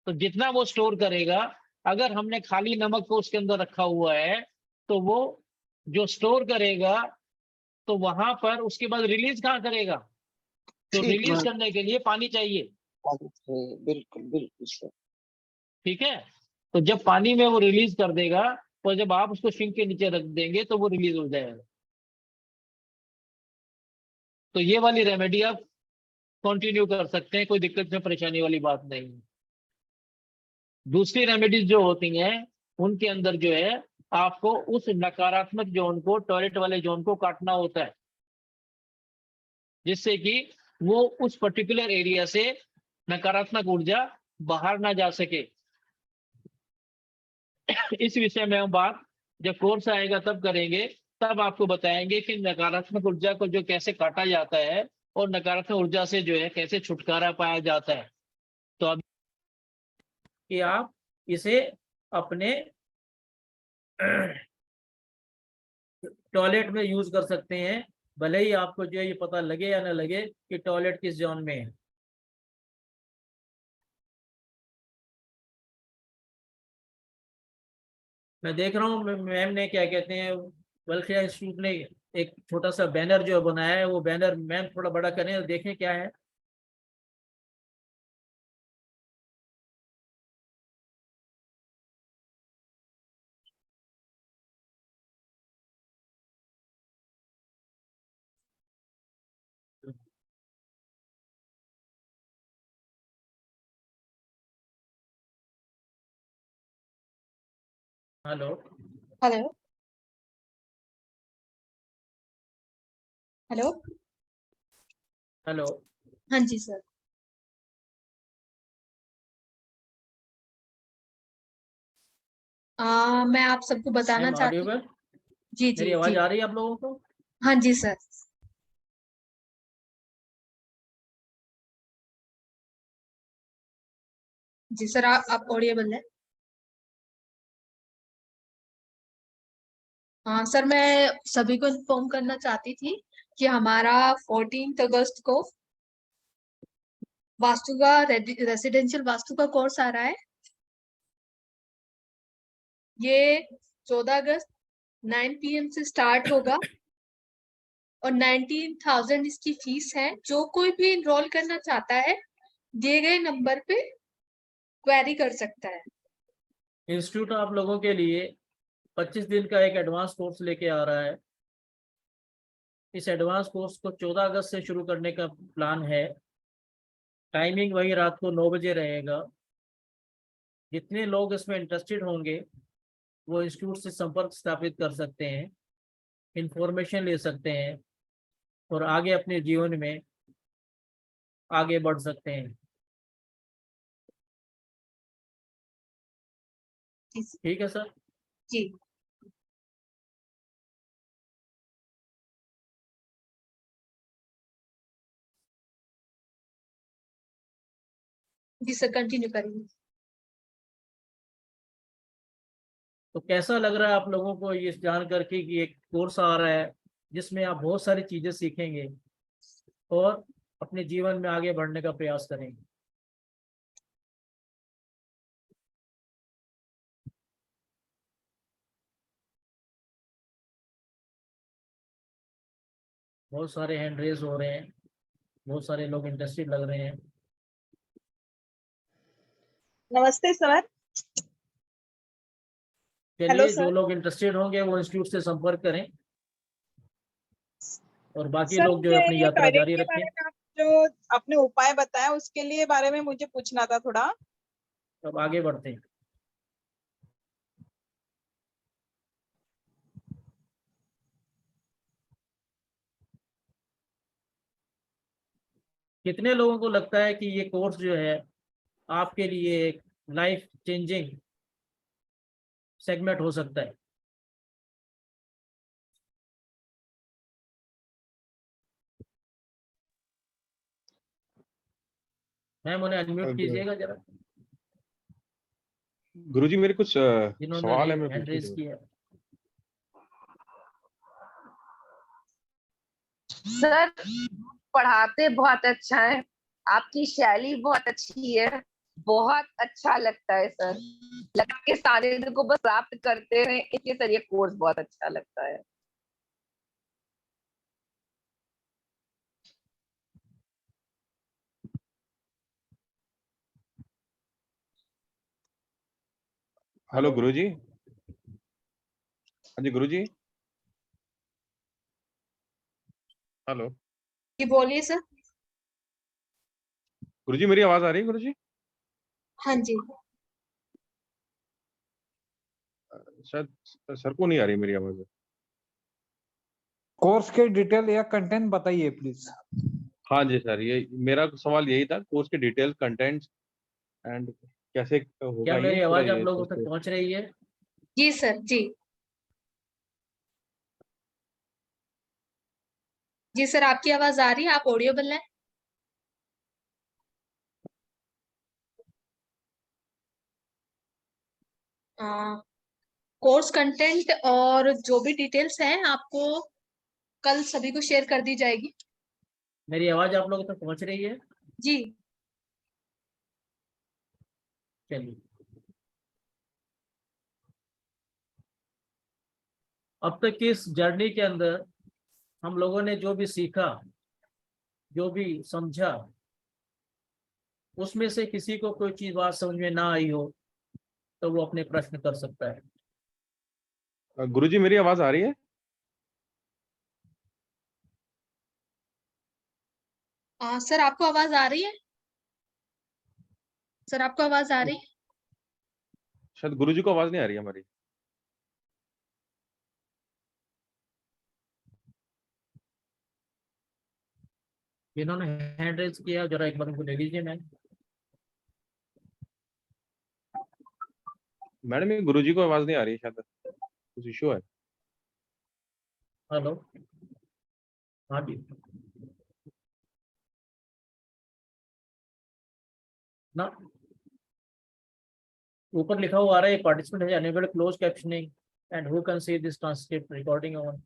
तो जितना वो स्टोर करेगा, अगर हमने खाली नमक को उसके अंदर रखा हुआ है तो वो जो स्टोर करेगा तो वहां पर उसके बाद रिलीज कहाँ करेगा, तो ठीक रिलीज बात। करने के लिए पानी चाहिए। बिल्कुल बिल्कुल सर। ठीक है, तो जब पानी में वो रिलीज कर देगा तो जब आप उसको सिंक के नीचे रख देंगे तो वो रिलीज हो जाएगा। तो ये वाली रेमेडी आप कंटिन्यू कर सकते हैं, कोई दिक्कत में परेशानी वाली बात नहीं है। दूसरी रेमेडीज जो होती हैं उनके अंदर जो है आपको उस नकारात्मक जोन को, टॉयलेट वाले जोन को काटना होता है, जिससे कि वो उस पर्टिकुलर एरिया से नकारात्मक ऊर्जा बाहर ना जा सके। इस विषय में हम बात जब कोर्स आएगा तब करेंगे, तब आपको बताएंगे कि नकारात्मक ऊर्जा को जो कैसे काटा जाता है और नकारात्मक ऊर्जा से जो है कैसे छुटकारा पाया जाता है। तो अब कि आप इसे अपने टॉयलेट में यूज कर सकते हैं, भले ही आपको जो है ये पता लगे या ना लगे कि टॉयलेट किस जोन में है। मैं देख रहा हूँ मैम ने क्या कहते हैं वेलफेयर इंस्टीट्यूट ने एक छोटा सा बैनर जो बनाया है, वो बैनर मैम थोड़ा बड़ा करें और देखें क्या है। हेलो। Hello hello. हेलो। हाँ जी सर। मैं आप सबको बताना मैम चाहती हूँ। ऑडिबल? जी मेरी जी आवाज जी। आ रही है आप लोगों को? हाँ जी सर। जी सर, आप ऑडिबल है? हाँ सर, मैं सभी को इन्फॉर्म करना चाहती थी कि हमारा 14 अगस्त को वास्तु का रेसिडेंशियल वास्तु का कोर्स आ रहा है। ये 14 अगस्त 9 PM से स्टार्ट होगा और 19,000 इसकी फीस है। जो कोई भी इनरोल करना चाहता है दिए गए नंबर पे क्वेरी कर सकता है। इंस्टीट्यूट आप लोगों के लिए 25 दिन का एक एडवांस कोर्स लेके आ रहा है। इस एडवांस कोर्स को 14 अगस्त से शुरू करने का प्लान है। टाइमिंग वही रात को 9 बजे रहेगा। जितने लोग इसमें इंटरेस्टेड होंगे वो इंस्टीट्यूट से संपर्क स्थापित कर सकते हैं, इंफॉर्मेशन ले सकते हैं और आगे अपने जीवन में आगे बढ़ सकते हैं। ठीक है सर? जी जी सर, कंटिन्यू करिए। तो कैसा लग रहा है आप लोगों को ये जान करके कि एक कोर्स आ रहा है जिसमें आप बहुत सारी चीजें सीखेंगे और अपने जीवन में आगे बढ़ने का प्रयास करेंगे? बहुत सारे हैंड रेज हो रहे हैं, बहुत सारे लोग इंटरेस्टेड लग रहे हैं। नमस्ते सर। हेलो चलिए, जो सर। लोग इंटरेस्टेड होंगे वो इंस्टीट्यूट से संपर्क करें और बाकी सर लोग जो है मुझे अपनी ये यात्रा टॉयलेट जारी के रखें। बारे में आप जो आपने उपाय बताया उसके लिए बारे में मुझे पूछना था थोड़ा। अब आगे बढ़ते हैं। कितने लोगों को लगता है कि ये कोर्स जो है आपके लिए एक लाइफ चेंजिंग सेगमेंट हो सकता है? मैम उन्हें अनम्यूट कीजिएगा जरा, गुरुजी मेरे कुछ जिन्होंने सवाल है, मैं हैंड पूछना रेज चाहूँ। किया। सर पढ़ाते बहुत अच्छा है, आपकी शैली बहुत अच्छी है, बहुत अच्छा लगता है सर। लगता है कि सानिध्य को बस प्राप्त करते रहे, इसलिए सर ये कोर्स बहुत अच्छा लगता है। हेलो गुरुजी। हाँ जी गुरुजी। हेलो जी बोलिए सर। गुरुजी, मेरी आवाज आ रही है गुरुजी? हाँ जी। शायद सर को नहीं आ रही मेरी आवाज। कोर्स के डिटेल या कंटेंट बताइए प्लीज। हाँ जी सर, ये मेरा सवाल यही था, कोर्स के डिटेल, कंटेंट्स एंड कैसे क्या होगा ये मेरी पूरा, आवाज आप ये लोगों कोर्स तक के। पहुंच रही है? जी सर जी। जी सर, आपकी आवाज आ रही है, आप ऑडियोबल है? कोर्स कंटेंट और जो भी डिटेल्स हैं आपको कल सभी को शेयर कर दी जाएगी। मेरी आवाज आप लोगों तक पहुंच रही है? जी। चलिए, अब तक की इस जर्नी के अंदर हम लोगों ने जो भी सीखा, जो भी समझा, उसमें से किसी को कोई चीज बात समझ में ना आई हो तो वो अपने प्रश्न कर सकता है। गुरुजी मेरी आवाज आ रही है? सर आपको आवाज आ रही है? सर आपको आवाज आ रही है? शायद गुरुजी को आवाज नहीं आ रही है हमारी। जिन्होंने हैंड रेज किया जरा एक बार उनको ले लीजिए मैम। मैडम ये गुरुजी को आवाज नहीं आ रही है, शायद कुछ इशू है। हेलो, हाँ जी ना, ऊपर लिखा हुआ आ रहा है participant has enabled closed captioning and who can see this transcript recording on।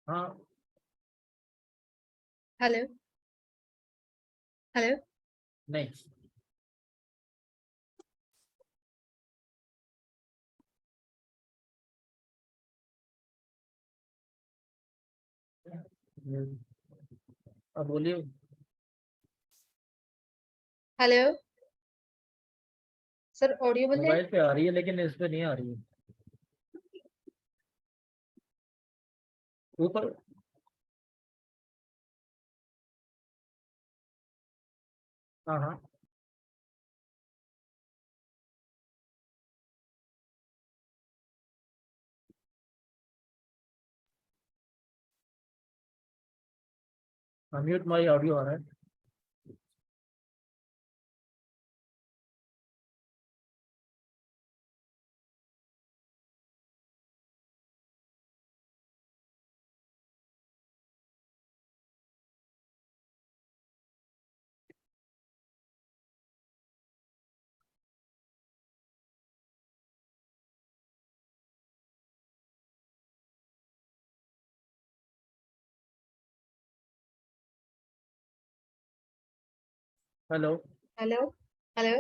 हाँ हेलो हेलो नहीं, अब बोलिए। हेलो सर, ऑडियोबल है? मोबाइल पे आ रही है लेकिन इस पे नहीं आ रही है। ऊपर हाँ हाँ म्यूट माई ऑडियो आ रहा है। Hello hello hello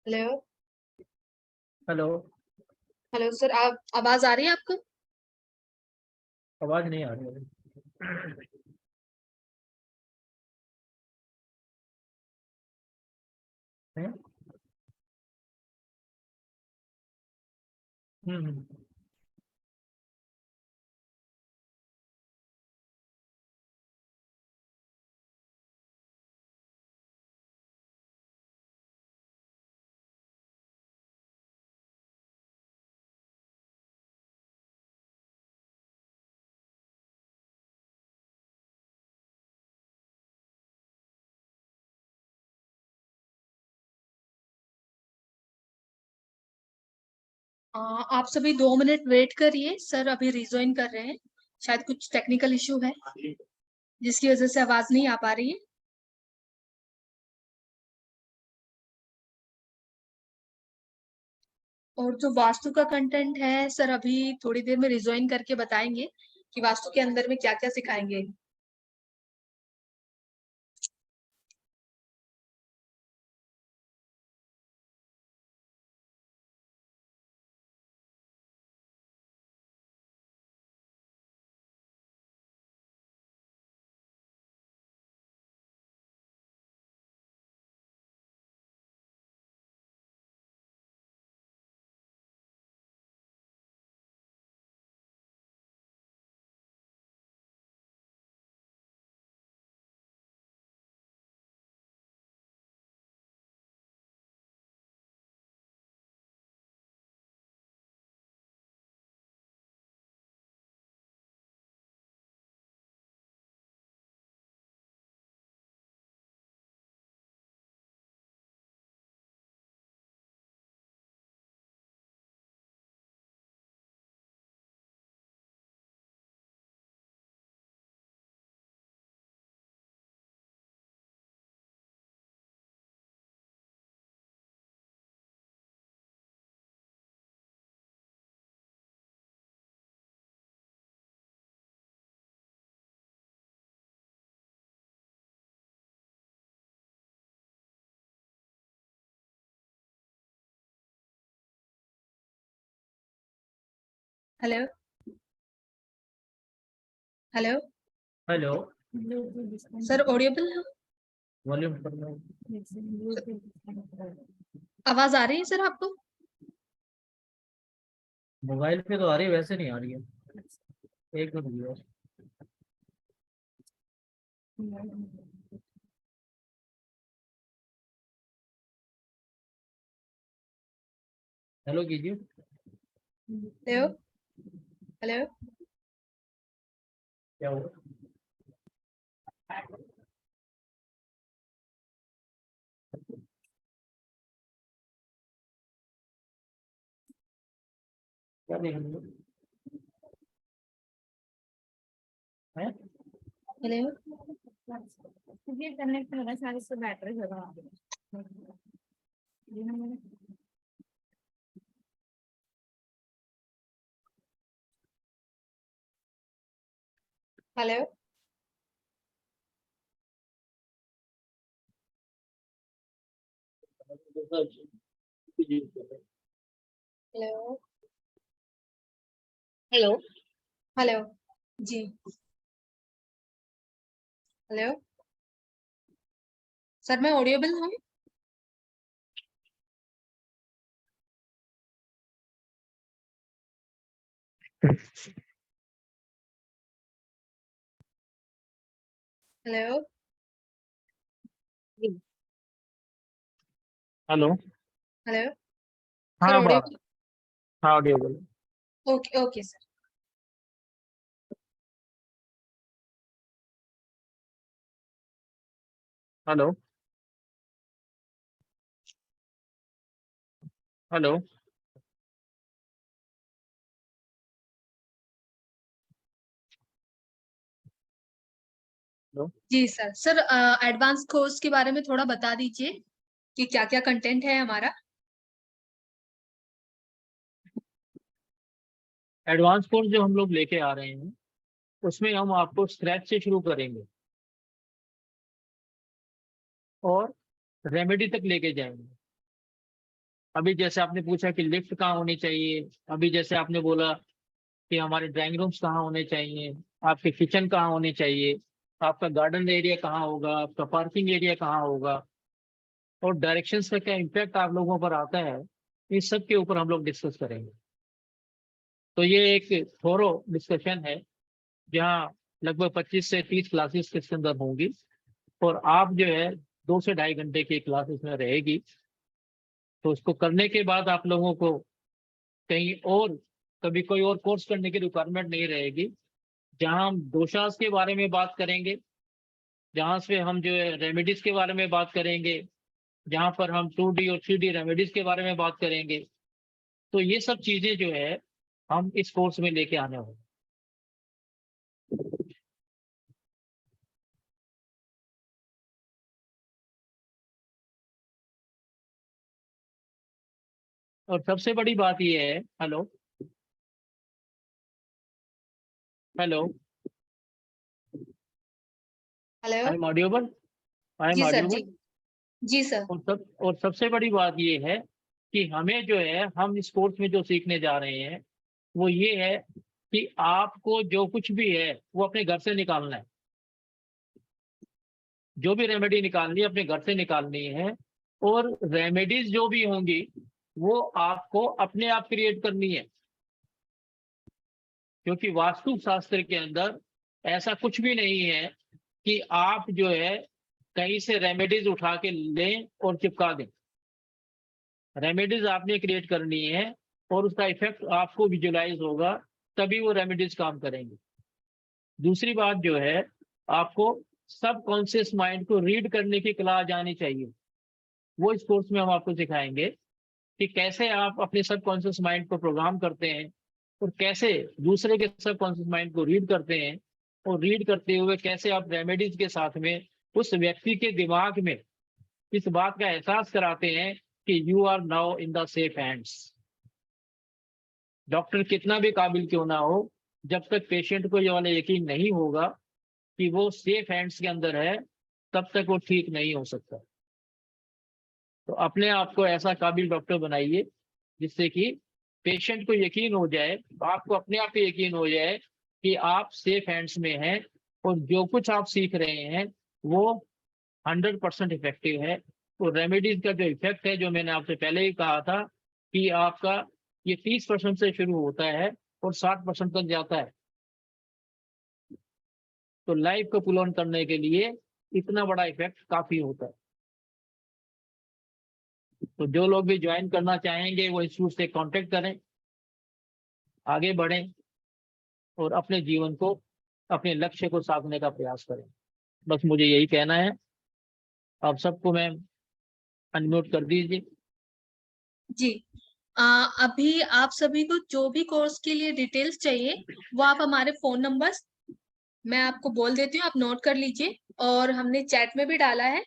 hello hello, hello sir, आप आवाज आ रही है आपको? आवाज नहीं आ रही है। हैं? हम्म आप सभी 2 मिनट वेट करिए, सर अभी रिजॉइन कर रहे हैं। शायद कुछ टेक्निकल इशू है जिसकी वजह से आवाज नहीं आ पा रही है। और जो वास्तु का कंटेंट है सर, अभी थोड़ी देर में रिजॉइन करके बताएंगे कि वास्तु के अंदर में क्या क्या सिखाएंगे। Hello hello hello, sir, audible है? वॉल्यूम पर आवाज आ रही है सर आपको? मोबाइल पे तो आ रही है, वैसे नहीं आ रही है। एक मिनट रुकिए। हेलो कीजिए। हेलो हेलो क्या हुआ? क्या देखेंगे? हैं? हेलो ये कनेक्ट होगा सारे से बैटरी होगा। हेलो हेलो हेलो हेलो जी हेलो सर मैं ऑडियोबल हूँ? Hello hello. हेलो सर हाँ बात। ऑडियोबल? हाँ Audible. Okay okay sir. Hello hello. Hello. जी सर। सर एडवांस कोर्स के बारे में थोड़ा बता दीजिए कि क्या क्या कंटेंट है हमारा। एडवांस कोर्स जो हम लोग लेके आ रहे हैं उसमें हम आपको स्क्रैच से शुरू करेंगे और रेमेडी तक लेके जाएंगे। अभी जैसे आपने पूछा कि लिफ्ट कहाँ होनी चाहिए, अभी जैसे आपने बोला कि हमारे ड्राइंग रूम्स कहाँ होने चाहिए, आपके किचन कहाँ होने चाहिए, आपका गार्डन एरिया कहाँ होगा, आपका पार्किंग एरिया कहाँ होगा, और डायरेक्शंस का क्या इम्पैक्ट आप लोगों पर आता है, इस सब के ऊपर हम लोग डिस्कस करेंगे। तो ये एक थोरो डिस्कशन है जहाँ लगभग 25 से 30 क्लासेस इसके अंदर होंगी और आप जो है 2 से 2.5 घंटे की क्लास इसमें रहेगी। तो उसको करने के बाद आप लोगों को कहीं और कभी कोई और कोर्स करने की रिक्वायरमेंट नहीं रहेगी। जहाँ हम दोषास के बारे में बात करेंगे, जहाँ से हम जो है रेमेडीज के बारे में बात करेंगे, जहाँ पर हम 2D और 3D रेमेडीज के बारे में बात करेंगे, तो ये सब चीजें जो है हम इस कोर्स में लेके आने होंगे। और सबसे बड़ी बात ये है, hello hello, hello I am audible, I am जी सर ऑडियोबल। जी जी सर। और सबसे बड़ी बात ये है कि हमें जो है हम इस कोर्स में जो सीखने जा रहे हैं वो ये है कि आपको जो कुछ भी है वो अपने घर से निकालना है। जो भी रेमेडी निकालनी है अपने घर से निकालनी है, और रेमेडीज जो भी होंगी वो आपको अपने आप क्रिएट करनी है, क्योंकि वास्तु शास्त्र के अंदर ऐसा कुछ भी नहीं है कि आप जो है कहीं से रेमेडीज उठा के लें और चिपका दें। रेमेडीज आपने क्रिएट करनी है और उसका इफेक्ट आपको विजुलाइज होगा, तभी वो रेमेडीज काम करेंगे। दूसरी बात जो है, आपको सब कॉन्शियस माइंड को रीड करने की कला आ जानी चाहिए। वो इस कोर्स में हम आपको सिखाएंगे कि कैसे आप अपने सब कॉन्शियस माइंड को प्रोग्राम करते हैं और कैसे दूसरे के सब कॉन्शियस माइंड को रीड करते हैं, और रीड करते हुए कैसे आप रेमेडीज के साथ में उस व्यक्ति के दिमाग में इस बात का एहसास कराते हैं कि you are now in the safe hands. Doctor कितना भी काबिल क्यों ना हो, जब तक पेशेंट को ये वाला यकीन नहीं होगा कि वो सेफ हैंड्स के अंदर है, तब तक वो ठीक नहीं हो सकता। तो अपने आप को ऐसा काबिल डॉक्टर बनाइए जिससे कि पेशेंट को यकीन हो जाए, आपको अपने आप पे यकीन हो जाए कि आप सेफ हैंड्स में हैं और जो कुछ आप सीख रहे हैं वो 100% इफेक्टिव है। तो रेमेडीज का जो इफेक्ट है, जो मैंने आपसे पहले ही कहा था कि आपका ये 30% से शुरू होता है और 60% तक जाता है। तो लाइफ को पुल ऑन करने के लिए इतना बड़ा इफेक्ट काफी होता है। तो जो लोग भी ज्वाइन करना चाहेंगे वो इंस्टीट्यूट से कांटेक्ट करें। आगे बढ़ें और अपने जीवन को, अपने लक्ष्य को साधने का प्रयास करें। बस मुझे यही कहना है। आप सबको मैं अनम्यूट कर दीजिए। जी, अभी आप सभी को जो भी कोर्स के लिए डिटेल्स चाहिए वो आप हमारे फोन नंबर्स मैं आपको बोल देती हूँ, आप नोट कर लीजिए, और हमने चैट में भी डाला है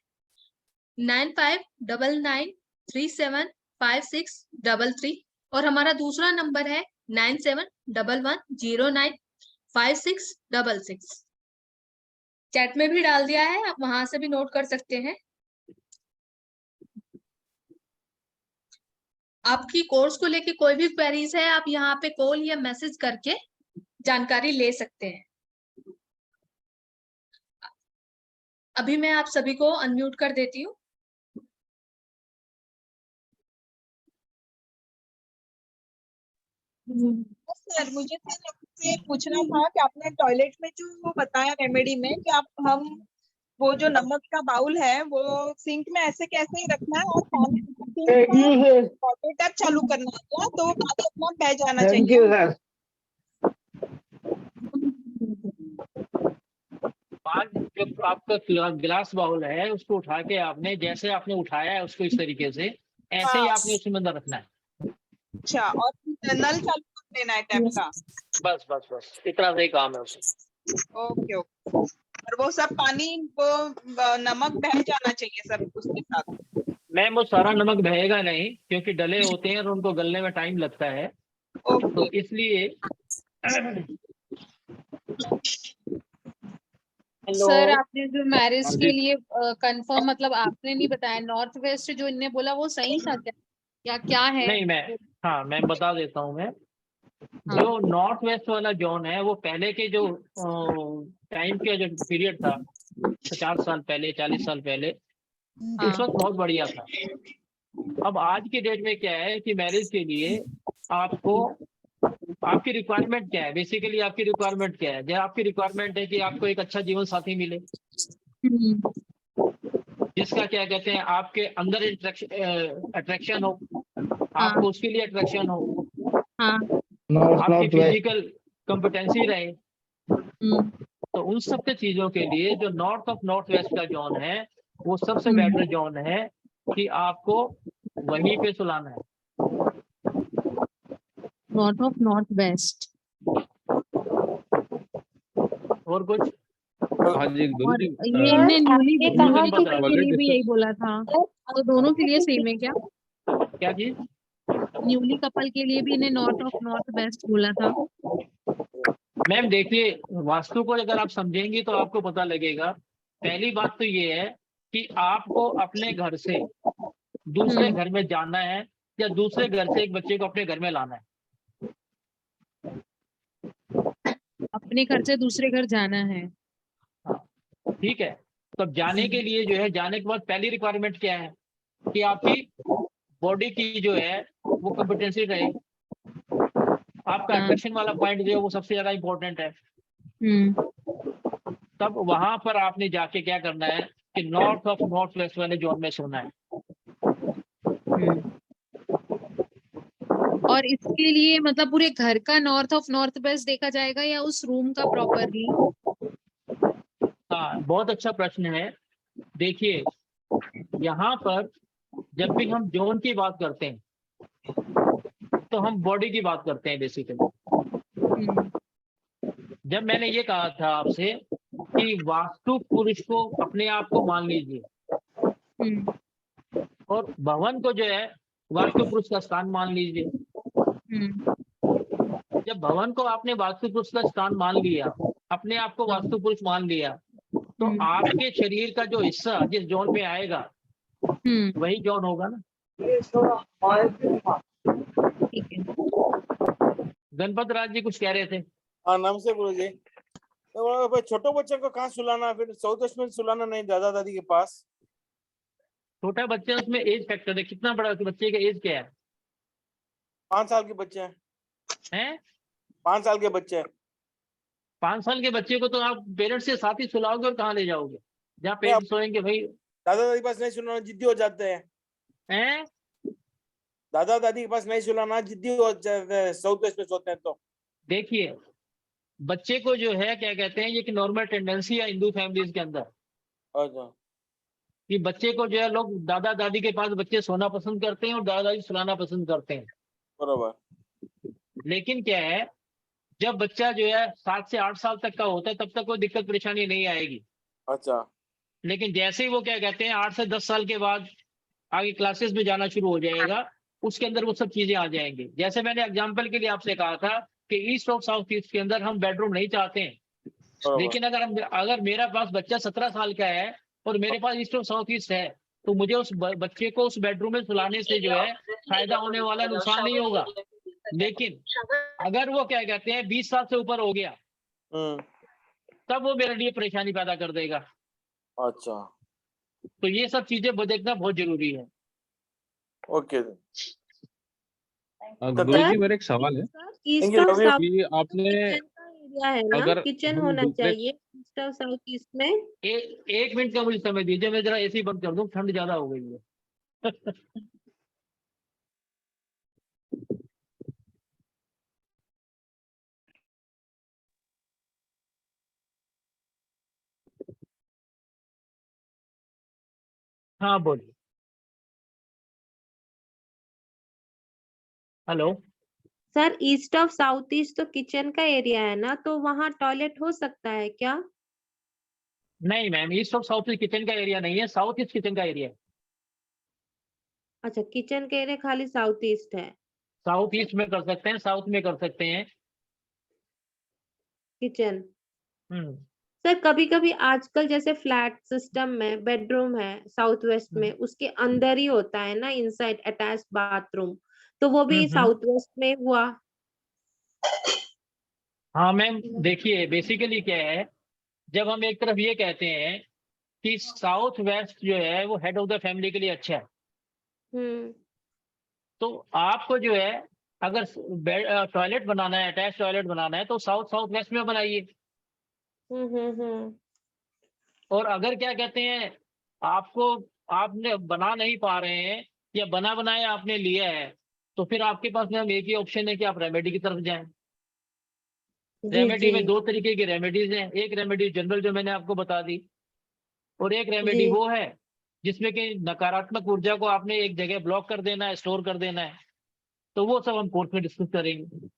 9599375633 और हमारा दूसरा नंबर है 9711095666। चैट में भी डाल दिया है, आप वहां से भी नोट कर सकते हैं। आपकी कोर्स को लेके कोई भी क्वेरीज है, आप यहाँ पे कॉल या मैसेज करके जानकारी ले सकते हैं। अभी मैं आप सभी को अनम्यूट कर देती हूँ। सर मुझे सर आपसे पूछना था कि आपने टॉयलेट में जो वो बताया रेमेडी में कि आप हम वो जो नमक का बाउल है वो सिंक में ऐसे कैसे ही रखना है और पानी वाटर टैप चालू करना है क्या, तो पानी अपना बह जाना थैंक चाहिए। You sir. पाँच जो आपका गिलास बाउल है उसको उठा के आपने, जैसे आपने उठाया है उसको इस तरीके से, ऐसे ही आपने उसमें अंदर रखना है। अच्छा, और नल चालू कर देना है टैप का। बस बस बस इतना सही काम है उसे। Okay okay. और वो सब पानी वो नमक बह जाना चाहिए सब उसके साथ। मैम वो सारा नमक बहेगा नहीं, क्योंकि डले होते हैं और उनको गलने में टाइम लगता है, तो इसलिए सर आपने जो मैरिज के लिए कंफर्म मतलब आपने नहीं बताया, नॉर्थ वेस्ट जो इनने बोला वो सही था क्या, या क्या है? नहीं, मैं बता देता हूँ। मैं जो नॉर्थ वेस्ट वाला जोन है वो पहले के जो टाइम के जो पीरियड था 50 साल पहले, 40 साल पहले, उस वक्त बहुत बढ़िया था। अब आज की डेट में क्या है कि मैरिज के लिए आपको, आपकी रिक्वायरमेंट क्या है, बेसिकली आपकी रिक्वायरमेंट क्या है? जो आपकी रिक्वायरमेंट है कि आपको एक अच्छा जीवन साथी मिले, जिसका क्या कहते हैं आपके अंदर अट्रैक्शन हो, आपको उसके लिए अट्रैक्शन हो, आपकी फिजिकल कॉम्पिटेंसी रहे, तो उन सब के चीजों के लिए जो नॉर्थ ऑफ नॉर्थ वेस्ट का जोन है वो सबसे बेटर जोन है कि आपको वहीं पे सुलाना है। North of north waste. और कुछ? हाँ जी, और ये इनने न्यूली कपल के लिए भी यही बोला था, तो दोनों के लिए सेम है क्या? क्या चीज? न्यूली कपल के लिए भी इन्हें नॉर्थ ऑफ नॉर्थ वेस्ट बोला था। मैम देखिए, वास्तु को अगर आप समझेंगी तो आपको पता लगेगा। पहली बात तो ये है कि आपको अपने घर से दूसरे घर में जाना है या दूसरे घर से एक बच्चे को अपने घर में लाना है। अपने घर से दूसरे घर जाना है, ठीक है। तो जाने के लिए जो है, जाने के बाद पहली रिक्वायरमेंट क्या है कि आपकी बॉडी की जो है वो कॉम्पिटेंसी रहे, आपका अट्रैक्शन वाला पॉइंट जो है वो सबसे ज्यादा इम्पोर्टेंट है। तब वहां पर आपने जाके क्या करना है कि नॉर्थ ऑफ नॉर्थ वेस्ट वाले जोन में सोना है। और इसके लिए मतलब पूरे घर का नॉर्थ ऑफ नॉर्थ वेस्ट देखा जाएगा या उस रूम का प्रॉपरली? हाँ, बहुत अच्छा प्रश्न है। देखिए, यहाँ पर जब भी हम जोन की बात करते हैं तो हम बॉडी की बात करते हैं बेसिकली। जब मैंने ये कहा था आपसे कि वास्तु पुरुष को अपने आप को मान लीजिए और भवन को जो है वास्तु पुरुष का स्थान मान लीजिए। जब भवन को आपने वास्तु पुरुष का स्थान मान लिया, अपने आप को वास्तु पुरुष मान लिया, तो आपके शरीर का जो हिस्सा जिस जोन में आएगा वही जोन होगा ना। गणपत राज जी कुछ कह रहे थे। हाँ, नमस्ते गुरु जी। तो छोटे बच्चों को कहाँ सुलाना, फिर साउथ वेस्ट में सुलाना नहीं दादा दादी के पास? छोटा बच्चा, उसमें एज फैक्टर है, कितना बड़ा बच्चे का एज क्या है? 5 साल के बच्चे हैं? 5 साल के बच्चे। 5 साल के बच्चे को तो आप पेरेंट्स के साथ ही सुलाओगे और कहाँ ले जाओगे? जहाँ पेरेंट्स सोएंगे भाई। दादा दादी के पास नहीं सुलाना, जिद्दी हो जाते हैं। दादा दादी के पास नहीं सुलाना, जिद्दी हो जाते हैं, साउथ वेस्ट में सोते हैं तो। देखिए बच्चे को जो है क्या कहते हैं, ये कि नॉर्मल टेंडेंसी है हिंदू फैमिलीज के अंदर अच्छा कि बच्चे को जो है लोग दादा दादी के पास बच्चे सोना पसंद करते हैं और दादा दादी सुलाना पसंद करते हैं। बराबर। लेकिन क्या है, जब बच्चा जो है 7 से 8 साल तक का होता है तब तक कोई दिक्कत परेशानी नहीं आएगी। अच्छा लेकिन जैसे ही वो क्या कहते हैं 8 से 10 साल के बाद आगे क्लासेस में जाना शुरू हो जाएगा, उसके अंदर वो सब चीजें आ जाएंगी। जैसे मैंने एग्जाम्पल के लिए आपसे कहा था कि ईस्ट और साउथ ईस्ट के अंदर हम बेडरूम नहीं चाहते हैं, लेकिन अगर मेरा पास बच्चा 17 साल का है और मेरे पास ईस्ट और साउथ ईस्ट है, तो मुझे उस बच्चे को उस बेडरूम में सुलाने से जो है फायदा होने वाला, नुकसान नहीं होगा। लेकिन अगर वो क्या कहते हैं 20 साल से ऊपर हो गया, तब वो मेरे लिए परेशानी पैदा कर देगा। अच्छा तो ये सब चीजें देखना बहुत जरूरी है। ओके गुरुजी मेरा एक सवाल है ईस्ट और साउथ कि आपने एरिया है ना, अगर किचन हम होना डुप्लेक्स चाहिए ईस्ट और साउथ ईस्ट में। एक मिनट का मुझे समय दीजिए, मैं जरा एसी बंद कर दूं, ठंड ज्यादा हो गई है। हाँ बोलिए। Hello sir east of south east तो किचन का एरिया है ना, तो वहाँ टॉयलेट हो सकता है क्या? नहीं मैम, ईस्ट और साउथ ईस्ट किचन का एरिया नहीं है, साउथ ईस्ट किचन का एरिया है। अच्छा किचन का एरिया खाली साउथ ईस्ट है। साउथ ईस्ट में कर सकते हैं, साउथ में कर सकते हैं किचन। सर कभी कभी आजकल जैसे फ्लैट सिस्टम में बेडरूम है साउथ वेस्ट में, उसके अंदर ही होता है ना इनसाइड अटैच बाथरूम, तो वो भी साउथ वेस्ट में हुआ। हाँ मैम देखिए, बेसिकली क्या है, जब हम एक तरफ ये कहते हैं कि साउथ वेस्ट जो है वो हेड ऑफ द फैमिली के लिए अच्छा है, तो आपको जो है अगर टॉयलेट बनाना है, अटैच टॉयलेट बनाना है, तो साउथ साउथ वेस्ट में बनाइए। और अगर क्या कहते हैं आपने बना नहीं पा रहे हैं या बना बनाया आपने लिया है, तो फिर आपके पास मैम एक ही ऑप्शन है कि आप रेमेडी की तरफ जाएं। रेमेडी में 2 तरीके की रेमेडीज हैं, एक रेमेडी जनरल जो मैंने आपको बता दी, और एक रेमेडी वो है जिसमें कि नकारात्मक ऊर्जा को आपने एक जगह ब्लॉक कर देना है, स्टोर कर देना है। तो वो सब हम कोर्स में डिस्कस करेंगे।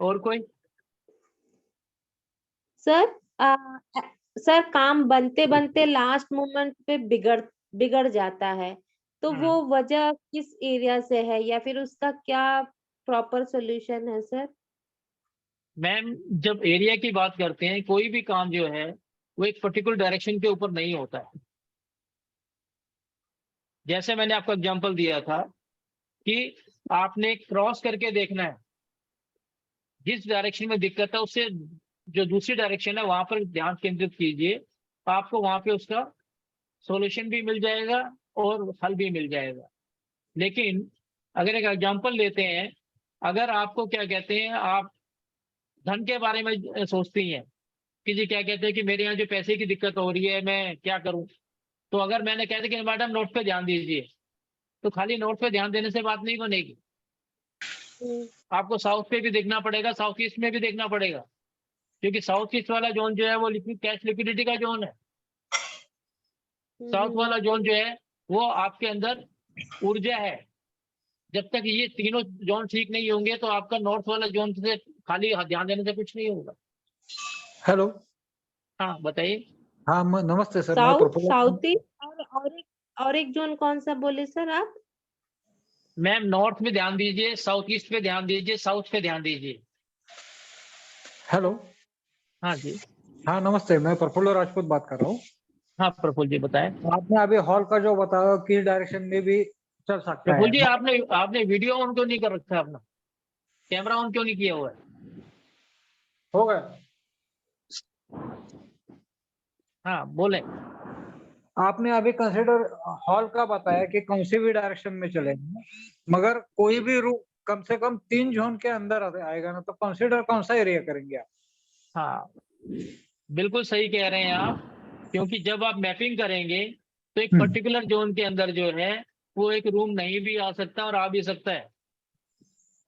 और कोई सर सर काम बनते बनते लास्ट मोमेंट पे बिगड़ जाता है, तो वो वजह किस एरिया से है या फिर उसका क्या प्रॉपर सॉल्यूशन है सर? मैम जब एरिया की बात करते हैं, कोई भी काम जो है वो एक पर्टिकुलर डायरेक्शन के ऊपर नहीं होता है। जैसे मैंने आपको एग्जांपल दिया था कि आपने क्रॉस करके देखना है, जिस डायरेक्शन में दिक्कत है उससे जो दूसरी डायरेक्शन है वहां पर ध्यान केंद्रित कीजिए, आपको वहां पे उसका सॉल्यूशन भी मिल जाएगा और हल भी मिल जाएगा। लेकिन अगर एक एग्जांपल लेते हैं, अगर आपको क्या कहते हैं, आप धन के बारे में सोचती हैं कि जी क्या कहते हैं कि मेरे यहाँ जो पैसे की दिक्कत हो रही है, मैं क्या करूं, तो अगर मैंने कहते कि मैडम नोट पे ध्यान दीजिए, तो खाली नोट पे ध्यान देने से बात नहीं बनेगी। आपको साउथ पे भी देखना पड़ेगा, साउथ ईस्ट में भी देखना पड़ेगा, क्योंकि साउथ ईस्ट वाला जोन जो है वो कैश लिक्विडिटी का जोन है। साउथ वाला जोन जो है वो आपके अंदर ऊर्जा है। जब तक ये तीनों जोन ठीक नहीं होंगे तो आपका नॉर्थ वाला जोन से खाली ध्यान देने से कुछ नहीं होगा। हेलो, हाँ बताइए। हाँ नमस्ते सर। साउथ ईस्ट और एक जोन कौन सा बोले सर आप? मैम नॉर्थ में ध्यान दीजिए, साउथ ईस्ट पे ध्यान दीजिए, साउथ पे ध्यान दीजिए। हेलो। हाँ जी। हाँ नमस्ते, मैं प्रफुल्ल राजपूत बात कर रहा हूँ। हाँ प्रफुल्ल जी बताएं। आपने अभी हॉल का जो बताया किस डायरेक्शन में भी चल सकता है। प्रफुल्ल जी आपने वीडियो ऑन क्यों नहीं कर रखा है, अपना कैमरा ऑन क्यों नहीं किया हुआ है? हो गया। हाँ बोले। आपने अभी कंसिडर हॉल का बताया कि कौन सी भी डायरेक्शन में चलेंगे, मगर कोई भी रूम कम से कम 3 जोन के अंदर आएगा ना, तो कंसिडर कौन सा एरिया करेंगे आप? हाँ बिल्कुल सही कह रहे हैं आप, क्योंकि जब आप मैपिंग करेंगे तो एक पर्टिकुलर जोन के अंदर जो है वो एक रूम नहीं भी आ सकता और आ भी सकता है।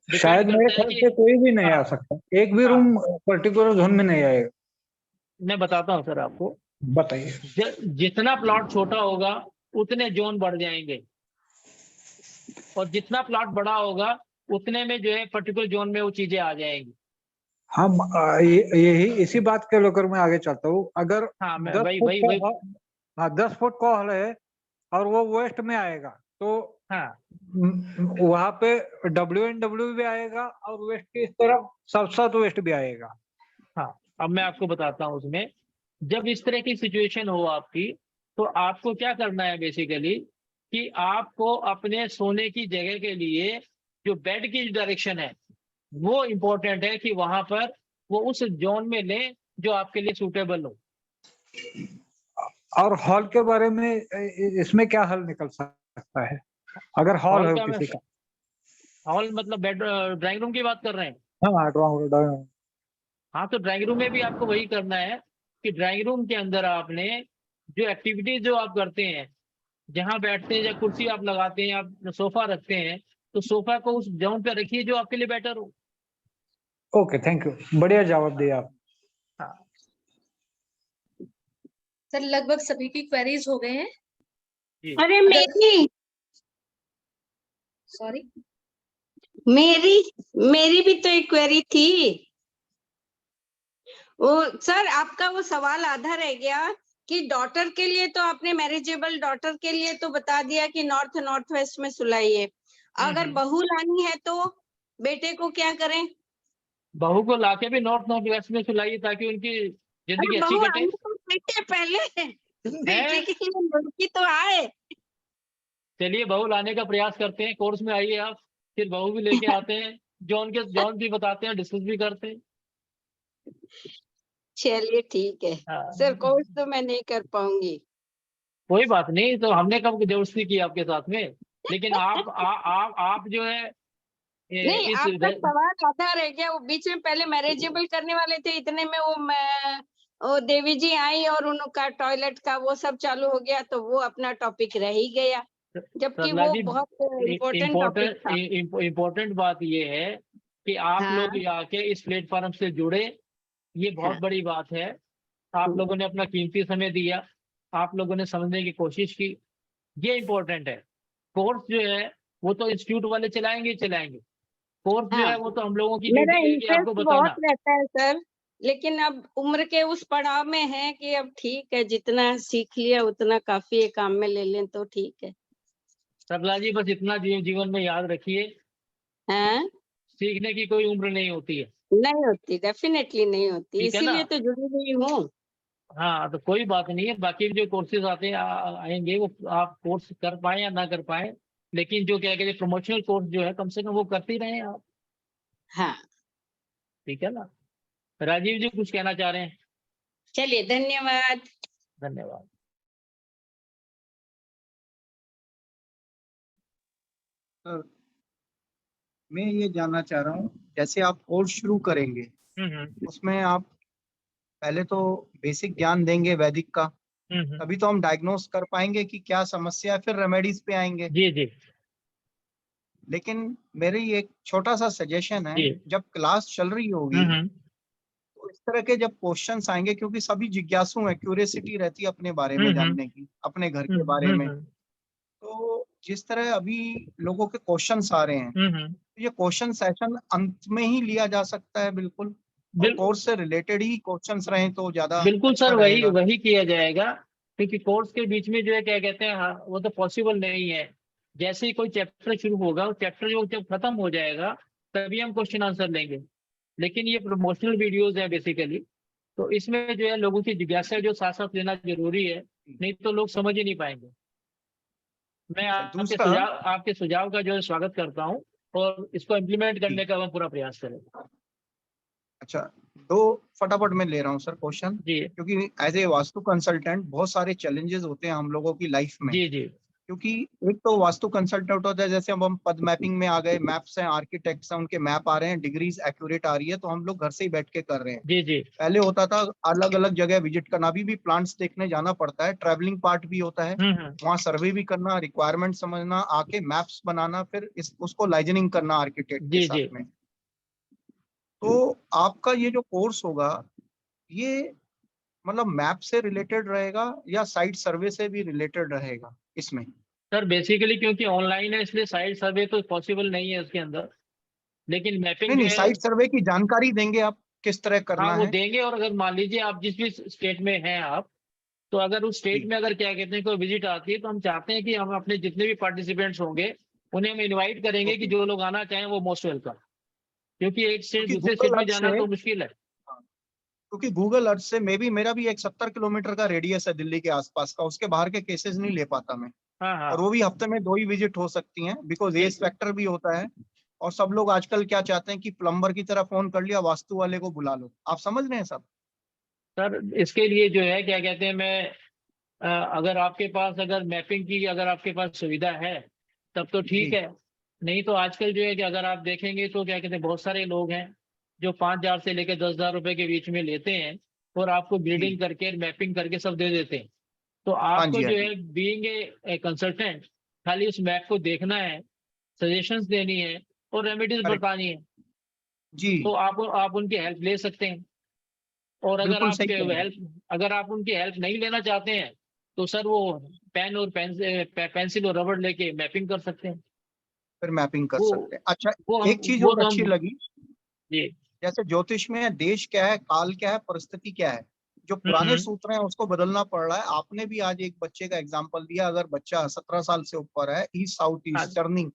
शायद मेरे ख्याल से कोई भी नहीं आ सकता, एक भी रूम पर्टिकुलर जोन में नहीं आएगा। मैं बताता हूँ सर आपको, बताइए। जितना प्लॉट छोटा होगा उतने जोन बढ़ जाएंगे, और जितना प्लॉट बड़ा होगा उतने में जो है पर्टिकुलर जोन में वो चीजें आ जाएंगी। हम यही इसी बात के लेकर मैं आगे चलता हूँ। अगर हाँ, मैं 10 वही फुट वही का वही हाँ 10 फुट का हॉल है और वो वेस्ट में आएगा तो वहां पे WNW भी आएगा और वेस्ट की इस तरफ साउथ वेस्ट भी आएगा। हाँ, अब मैं आपको बताता हूँ उसमें, जब इस तरह की सिचुएशन हो आपकी, तो आपको क्या करना है बेसिकली कि आपको अपने सोने की जगह के लिए जो बेड की डायरेक्शन है वो इम्पोर्टेंट है कि वहां पर वो उस जोन में लें जो आपके लिए सूटेबल हो। और हॉल के बारे में इसमें क्या हल निकल सकता है अगर हॉल हो किसी का? हॉल मतलब बेड ड्राइंग रूम की बात कर रहे हैं? हाँ हाँ, तो ड्राइंग रूम में भी आपको वही करना है कि ड्राइंग रूम के अंदर आपने जो एक्टिविटीज जो आप करते हैं, जहाँ बैठते हैं या कुर्सी आप लगाते हैं, आप सोफा रखते हैं, तो सोफा को उस जोन पे रखिए जो आपके लिए बेटर हो। ओके, थैंक यू, बढ़िया जवाब दिया आप। हाँ सर लगभग सभी की क्वेरीज हो गए हैं। अरे मेरी सॉरी मेरी भी तो एक क्वेरी थी। वो सर आपका वो सवाल आधा रह गया कि डॉटर के लिए तो आपने मैरिजेबल डॉटर के लिए तो बता दिया कि नॉर्थ वेस्ट में सुलाइए, अगर बहू लानी है तो बेटे को क्या करें? बहू को लाके भी नॉर्थ वेस्ट में सुलाइए ताकि उनकी जिंदगी अच्छी बहू कटे। आने तो बेटे पहले, बेटे के लिए लड़की तो आए। चलिए बहू लाने का प्रयास करते हैं, कोर्स में आइए आप, फिर बहू भी लेके आते हैं, जॉन भी बताते हैं, डिस्कस भी करते हैं। चलिए ठीक है सर, कोर्स तो मैं नहीं कर पाऊंगी। कोई बात नहीं, तो हमने कब जबरदस्ती की आपके साथ में, लेकिन आप जो है नहीं, आपका सवाल आधा रह गया, वो बीच में पहले मैरिजेबल करने वाले थे, इतने में वो देवी जी आई और उनका टॉयलेट का वो सब चालू हो गया, तो वो अपना टॉपिक रह ही गया, जबकि वो बहुत इम्पोर्टेंट टॉपिक था। इम्पोर्टेंट बात ये है कि आप लोग आके इस प्लेटफॉर्म से जुड़े, ये बहुत बड़ी बात है। आप लोगों ने अपना कीमती समय दिया, आप लोगों ने समझने की कोशिश की, ये इम्पोर्टेंट है। कोर्स जो है वो तो इंस्टीट्यूट वाले चलाएंगे, कोर्स जो है वो तो हम लोगों की मेरा ड्यूटी है कि आपको इंटरेस्ट बताना। बहुत रहता है सर, लेकिन अब उम्र के उस पड़ाव में है कि अब ठीक है, जितना सीख लिया उतना काफी है, काम में ले लें तो ठीक है। सरला जी बस इतना जीवन में याद रखिए, सीखने की कोई उम्र नहीं होती है। नहीं होती, डेफिनेटली नहीं होती, ठीक है ना? इसीलिए तो जुड़ी हुई हूँ। हाँ, तो कोई बात नहीं है, बाकी जो कोर्सेज आते हैं आएंगे, वो आप कोर्स कर पाए या ना कर पाए, लेकिन जो क्या कहते हैं प्रमोशनल कोर्स जो है कम से कम वो करते ही रहे आप। हाँ ठीक है ना? राजीव जी कुछ कहना चाह रहे हैं? चलिए, धन्यवाद। धन्यवाद। मैं ये जानना चाह रहा हूँ, जैसे आप कोर्स शुरू करेंगे उसमें आप पहले तो बेसिक ज्ञान देंगे वैदिक का, तभी तो हम डायग्नोस कर पाएंगे कि क्या समस्या है, फिर रेमेडीज पे आएंगे। जी। लेकिन मेरी एक छोटा सा सजेशन है, जब क्लास चल रही होगी तो इस तरह के जब क्वेश्चंस आएंगे, क्योंकि सभी जिज्ञासु हैं, क्यूरियोसिटी रहती है अपने बारे में जानने की, अपने घर के बारे में, तो जिस तरह अभी लोगों के क्वेश्चंस आ रहे हैं, ये क्वेश्चन सेशन अंत में ही लिया जा सकता है बिल्कुल, और कोर्स से रिलेटेड ही क्वेश्चंस रहे तो ज्यादा बिल्कुल अच्छा सर, रहेगा। वही किया जाएगा, क्योंकि कोर्स के बीच में जो है क्या कहते हैं, हाँ, वो तो पॉसिबल नहीं है। जैसे ही कोई चैप्टर शुरू होगा, वो चैप्टर जो जब खत्म हो जाएगा तभी हम क्वेश्चन आंसर लेंगे। लेकिन ये प्रमोशनल वीडियोज है बेसिकली, तो इसमें जो है लोगों की जिज्ञासा जो साथ साथ लेना जरूरी है, नहीं तो लोग समझ ही नहीं पाएंगे। मैं आपके सुझाव का जो है स्वागत करता हूँ, और इसको इम्प्लीमेंट करने का हम पूरा प्रयास करेंगे। अच्छा, दो फटाफट में ले रहा हूँ सर क्वेश्चन, क्योंकि एज ए वास्तु कंसल्टेंट बहुत सारे चैलेंजेस होते हैं हम लोगों की लाइफ में, क्योंकि एक तो वास्तु कंसल्टेंट होता है, जैसे अब हम पद मैपिंग में आ गए, मैप्स हैं, आर्किटेक्ट्स हैं, उनके मैप आ रहे हैं, डिग्रीज एक्यूरेट आ रही है, तो हम लोग घर से ही बैठ के कर रहे हैं। जी जी। पहले होता था अलग अलग जगह विजिट करना, अभी भी प्लांट्स देखने जाना पड़ता है, ट्रैवलिंग पार्ट भी होता है, वहाँ सर्वे भी करना, रिक्वायरमेंट समझना, आके मैप्स बनाना, फिर उसको लाइजनिंग करना आर्किटेक्ट के जी साथ जी। में। तो आपका ये जो कोर्स होगा, ये मतलब मैप से रिलेटेड रहेगा या साइट सर्वे से भी रिलेटेड रहेगा इसमें? सर बेसिकली क्योंकि ऑनलाइन है इसलिए साइट सर्वे तो पॉसिबल नहीं है उसके अंदर, लेकिन मैपिंग नहीं जो नहीं, है साइट सर्वे की जानकारी देंगे आप किस तरह हाँ करना वो है? देंगे। और अगर मान लीजिए आप जिस भी स्टेट में हैं आप, तो अगर उस स्टेट में अगर क्या कहते हैं कोई विजिट आती है, तो हम चाहते हैं कि हम अपने जितने भी पार्टिसिपेंट्स होंगे उन्हें हम इनवाइट करेंगे कि जो लोग आना चाहें वो मोस्ट वेलकम, क्योंकि एक स्टेट क्योंकि दूसरे गूगल स्टेट में अर्थ जाना से तो मुश्किल है। क्योंकि गूगल अर्थ से मेरा भी एक 70 किलोमीटर का रेडियस है दिल्ली के आसपास का, उसके बाहर के केसेस नहीं ले पाता मैं। हाँ हाँ। और वो भी हफ्ते में 2 ही विजिट हो सकती हैं, बिकॉज एज फैक्टर भी होता है। और सब लोग आजकल क्या चाहते हैं कि प्लम्बर की तरह फोन कर लिया, वास्तु वाले को बुला लो। आप समझ रहे हैं सब? सर इसके लिए जो है क्या कहते हैं मैं अगर आपके पास अगर मैपिंग की अगर आपके पास सुविधा है तब तो ठीक है, नहीं तो आजकल जो है कि अगर आप देखेंगे तो क्या कहते हैं बहुत सारे लोग हैं जो 5,000 से लेकर 10,000 रुपए के बीच में लेते हैं और आपको बिल्डिंग करके मैपिंग करके सब दे देते हैं। तो हाँ आपको जी, हाँ जो जी। है बीइंग ए कंसल्टेंट खाली उस मैप को देखना है, सजेशंस देनी है और रेमेडीज करेक्ट। बतानी है, जी, तो आप उनकी हेल्प ले सकते हैं। और बिल्कुल सही कह रहे हैं। अगर आप उनकी हेल्प नहीं लेना चाहते हैं तो सर वो पेन और पेंसिल और रबड़ लेके मैपिंग कर सकते हैं। फिर मैपिंग कर वो सकते हैं। अच्छा, वो हम एक चीज वो और तो अच्छी हम लगी, जी। जैसे ज्योतिष में देश क्या है, काल क्या है, परिस्थिति क्या है, जो पुराने सूत्र हैं उसको बदलना पड़ रहा है। आपने भी आज एक बच्चे का एग्जांपल दिया, अगर बच्चा 17 साल से ऊपर है, ईस्ट साउथ हाँ, ईस्ट टर्निंग जी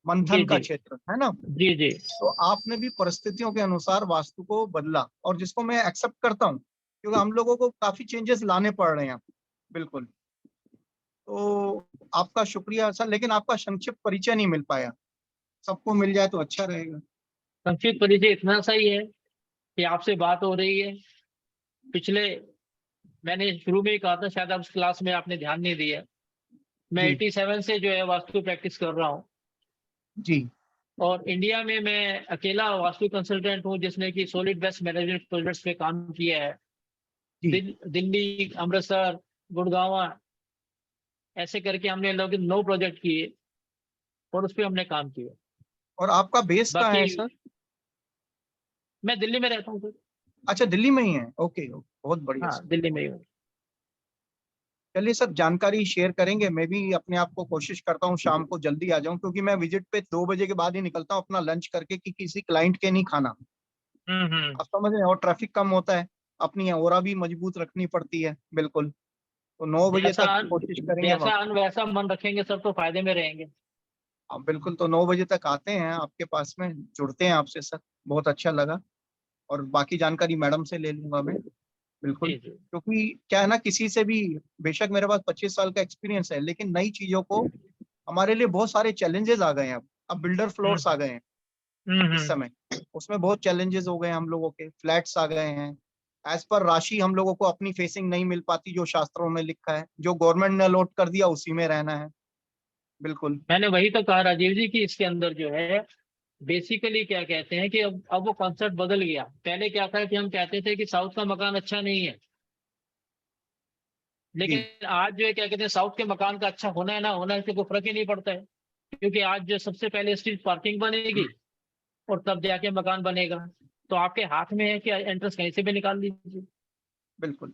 मंथन का जी क्षेत्र है ना, जी जी। तो आपने भी परिस्थितियों के अनुसार वास्तु को बदला, और जिसको मैं एक्सेप्ट करता हूँ, क्योंकि हम लोगों को काफी चेंजेस लाने पड़ रहे हैं। बिल्कुल। तो आपका शुक्रिया सर, लेकिन आपका संक्षिप्त परिचय नहीं मिल पाया, सबको मिल जाए तो अच्छा रहेगा। संक्षिप्त परिचय इतना सा ही है कि आपसे बात हो रही है। पिछले मैंने शुरू में ही कहा था, शायद आप क्लास में आपने ध्यान नहीं दिया, मैं जी 87 से जो है वास्तु प्रैक्टिस कर रहा हूँ। जी। और इंडिया में मैं अकेला वास्तु कंसल्टेंट हूँ जिसने कि सॉलिड वेस्ट मैनेजमेंट प्रोजेक्ट्स पे काम किया है। दिल्ली, अमृतसर, गुड़गांव ऐसे करके हमने लोग 9 प्रोजेक्ट किए और उस पर हमने काम किया। और आपका बेस कहाँ बाकी है सर? मैं दिल्ली में रहता हूँ सर। अच्छा, दिल्ली में ही है। ओके, बहुत बढ़िया हाँ सर। दिल्ली में ही हूँ। चलिए सर, जानकारी शेयर करेंगे। मैं भी अपने आप को कोशिश करता हूँ शाम को जल्दी आ जाऊं, क्योंकि मैं विजिट पे 2 बजे के बाद ही निकलता हूँ अपना लंच करके, कि किसी क्लाइंट के नहीं खाना। आप समझ रहे हैं, और ट्रैफिक कम होता है, अपनी ओरा भी मजबूत रखनी पड़ती है। बिल्कुल। तो 9 बजे तक कोशिश करेंगे जैसा वहाँ। अन वैसा मन रखेंगे सब तो फायदे में रहेंगे। आप बिल्कुल, तो 9 बजे तक आते हैं आपके पास में, जुड़ते हैं आपसे सर, बहुत अच्छा लगा। और बाकी जानकारी मैडम से ले लूंगा मैं। बिल्कुल। जी जी। क्योंकि क्या है ना, किसी से भी, बेशक मेरे पास 25 साल का एक्सपीरियंस है, लेकिन नई चीजों को, हमारे लिए बहुत सारे चैलेंजेस आ गए हैं। अब बिल्डर फ्लोर्स आ गए हैं इस समय, उसमें बहुत चैलेंजेस हो गए हैं हम लोगों के। फ्लैट्स आ गए हैं, एज पर राशि हम लोगों को अपनी फेसिंग नहीं मिल पाती, जो शास्त्रों में लिखा है, जो गवर्नमेंट ने अलॉट कर दिया उसी में रहना है। बिल्कुल। मैंने वही तो कहा राजीव जी कि इसके अंदर जो है बेसिकली क्या कहते हैं कि अब वो कॉन्सेप्ट बदल गया। पहले क्या था कि हम कहते थे कि साउथ का मकान अच्छा नहीं है, लेकिन आज जो है क्या कहते हैं साउथ के मकान का अच्छा होना है ना होना, इससे कोई फर्क ही नहीं पड़ता है। क्योंकि आज जो सबसे पहले स्ट्रीट पार्किंग बनेगी और तब जाके मकान बनेगा, तो आपके हाथ में है कि एंट्रेंस कहीं से भी निकाल लीजिए। बिल्कुल।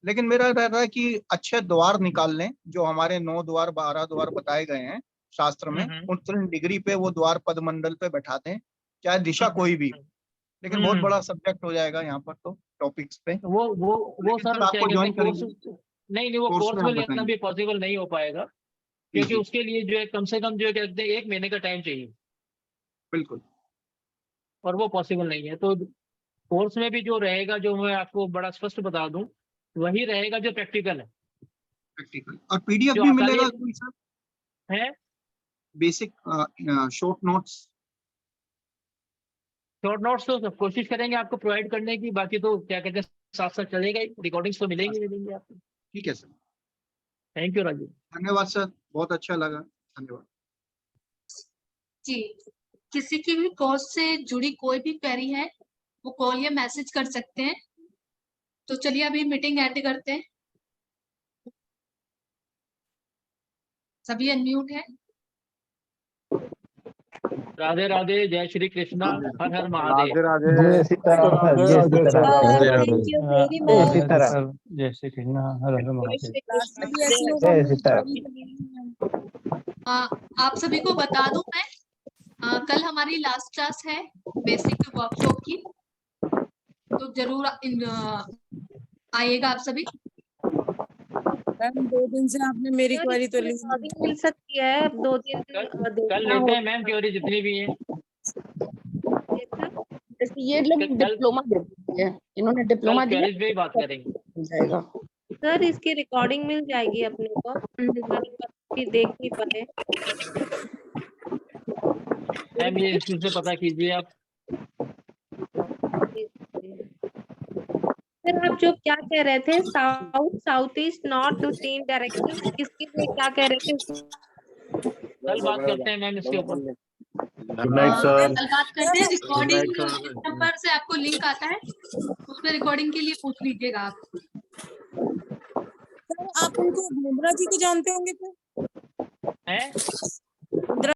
लेकिन मेरा रहता है कि अच्छे द्वार निकाल लें, जो हमारे 9 द्वार 12 द्वार बताए गए हैं शास्त्र में, उन डिग्री पे वो द्वार पद मंडल पे बैठा दें, चाहे दिशा कोई भी। लेकिन बहुत बड़ा सब्जेक्ट हो जाएगा यहाँ पर तो, टॉपिक्स पे। वो लेकिन सर सर क्या आपको कहते ज्वाइन हैं कोर्स करेंगे, नहीं वो कोर्स कोर्स में में आप लेना बताएंगे। भी पॉसिबल नहीं हो पाएगा, जी क्योंकि जी, उसके लिए जो है कम से कम जो है कहते हैं 1 महीने का टाइम चाहिए बिल्कुल। और वो पॉसिबल नहीं है। तो कोर्स में भी जो रहेगा, जो मैं आपको बड़ा स्पष्ट बता दूं, वही रहेगा जो प्रैक्टिकल है। प्रैक्टिकल और पीडीएफ जो भी खाली मिलेगा कोई सर? है basic short notes. Short notes तो कोशिश करेंगे आपको प्रोवाइड करने की, बाकी तो क्या कहते हैं साथ साथ चलेगा ही, रिकॉर्डिंग्स तो मिलेंगी मिलेंगी आपको। ठीक है सर। Thank you Raju. धन्यवाद सर, बहुत अच्छा लगा, धन्यवाद जी। किसी की भी कोर्स से जुड़ी कोई भी क्वेरी है वो कॉल या मैसेज कर सकते हैं। तो चलिए अभी मीटिंग एंड करते हैं। सभी अनम्यूट है। राधे राधे, जय श्री कृष्णा, हर हर महादेव। राधे राधे, जय सीताराम सर, जय सीताराम, थैंक यू वेरी जय मच। सीताराम, जय श्री कृष्ण, हर हर महादेव। लास्ट में भी ऐसी होगा। जय सीताराम। आप सभी को बता दूं मैं, कल हमारी लास्ट क्लास है बेसिक वर्कशॉप की, तो जरूर आइएगा आप सभी। मैम 2 दिन से आपने मेरी क्वेरी तो ली रिकॉर्डिंग मिल सकती है, अब 2-3 दिन कल देखना लेते होगा। हैं मैम क्वेरी जितनी भी है। ये लोग डिप्लोमा देते हैं, इन्होंने डिप्लोमा कल दिया क्वेरीज पे ही बात करेंगे। जाएगा। सर इसकी रिकॉर्डिंग मिल जाएगी अपने को, हमारे पास भी देख नहीं पाए। मैम ये इंस्टीट्यूट से पता कीजिए आप। सर आप जो क्या कह रहे थे, south, south east, north, 3 direction, किसके लिए क्या कह रहे थे? कल बात करते हैं मैम इसके ऊपर। Good night sir. कल बात करते हैं। रिकॉर्डिंग नंबर से आपको लिंक आता है, उस पर रिकॉर्डिंग के लिए पूछ लीजिएगा आप। सर आप उनको भूमरा जी को जानते होंगे सर? हैं?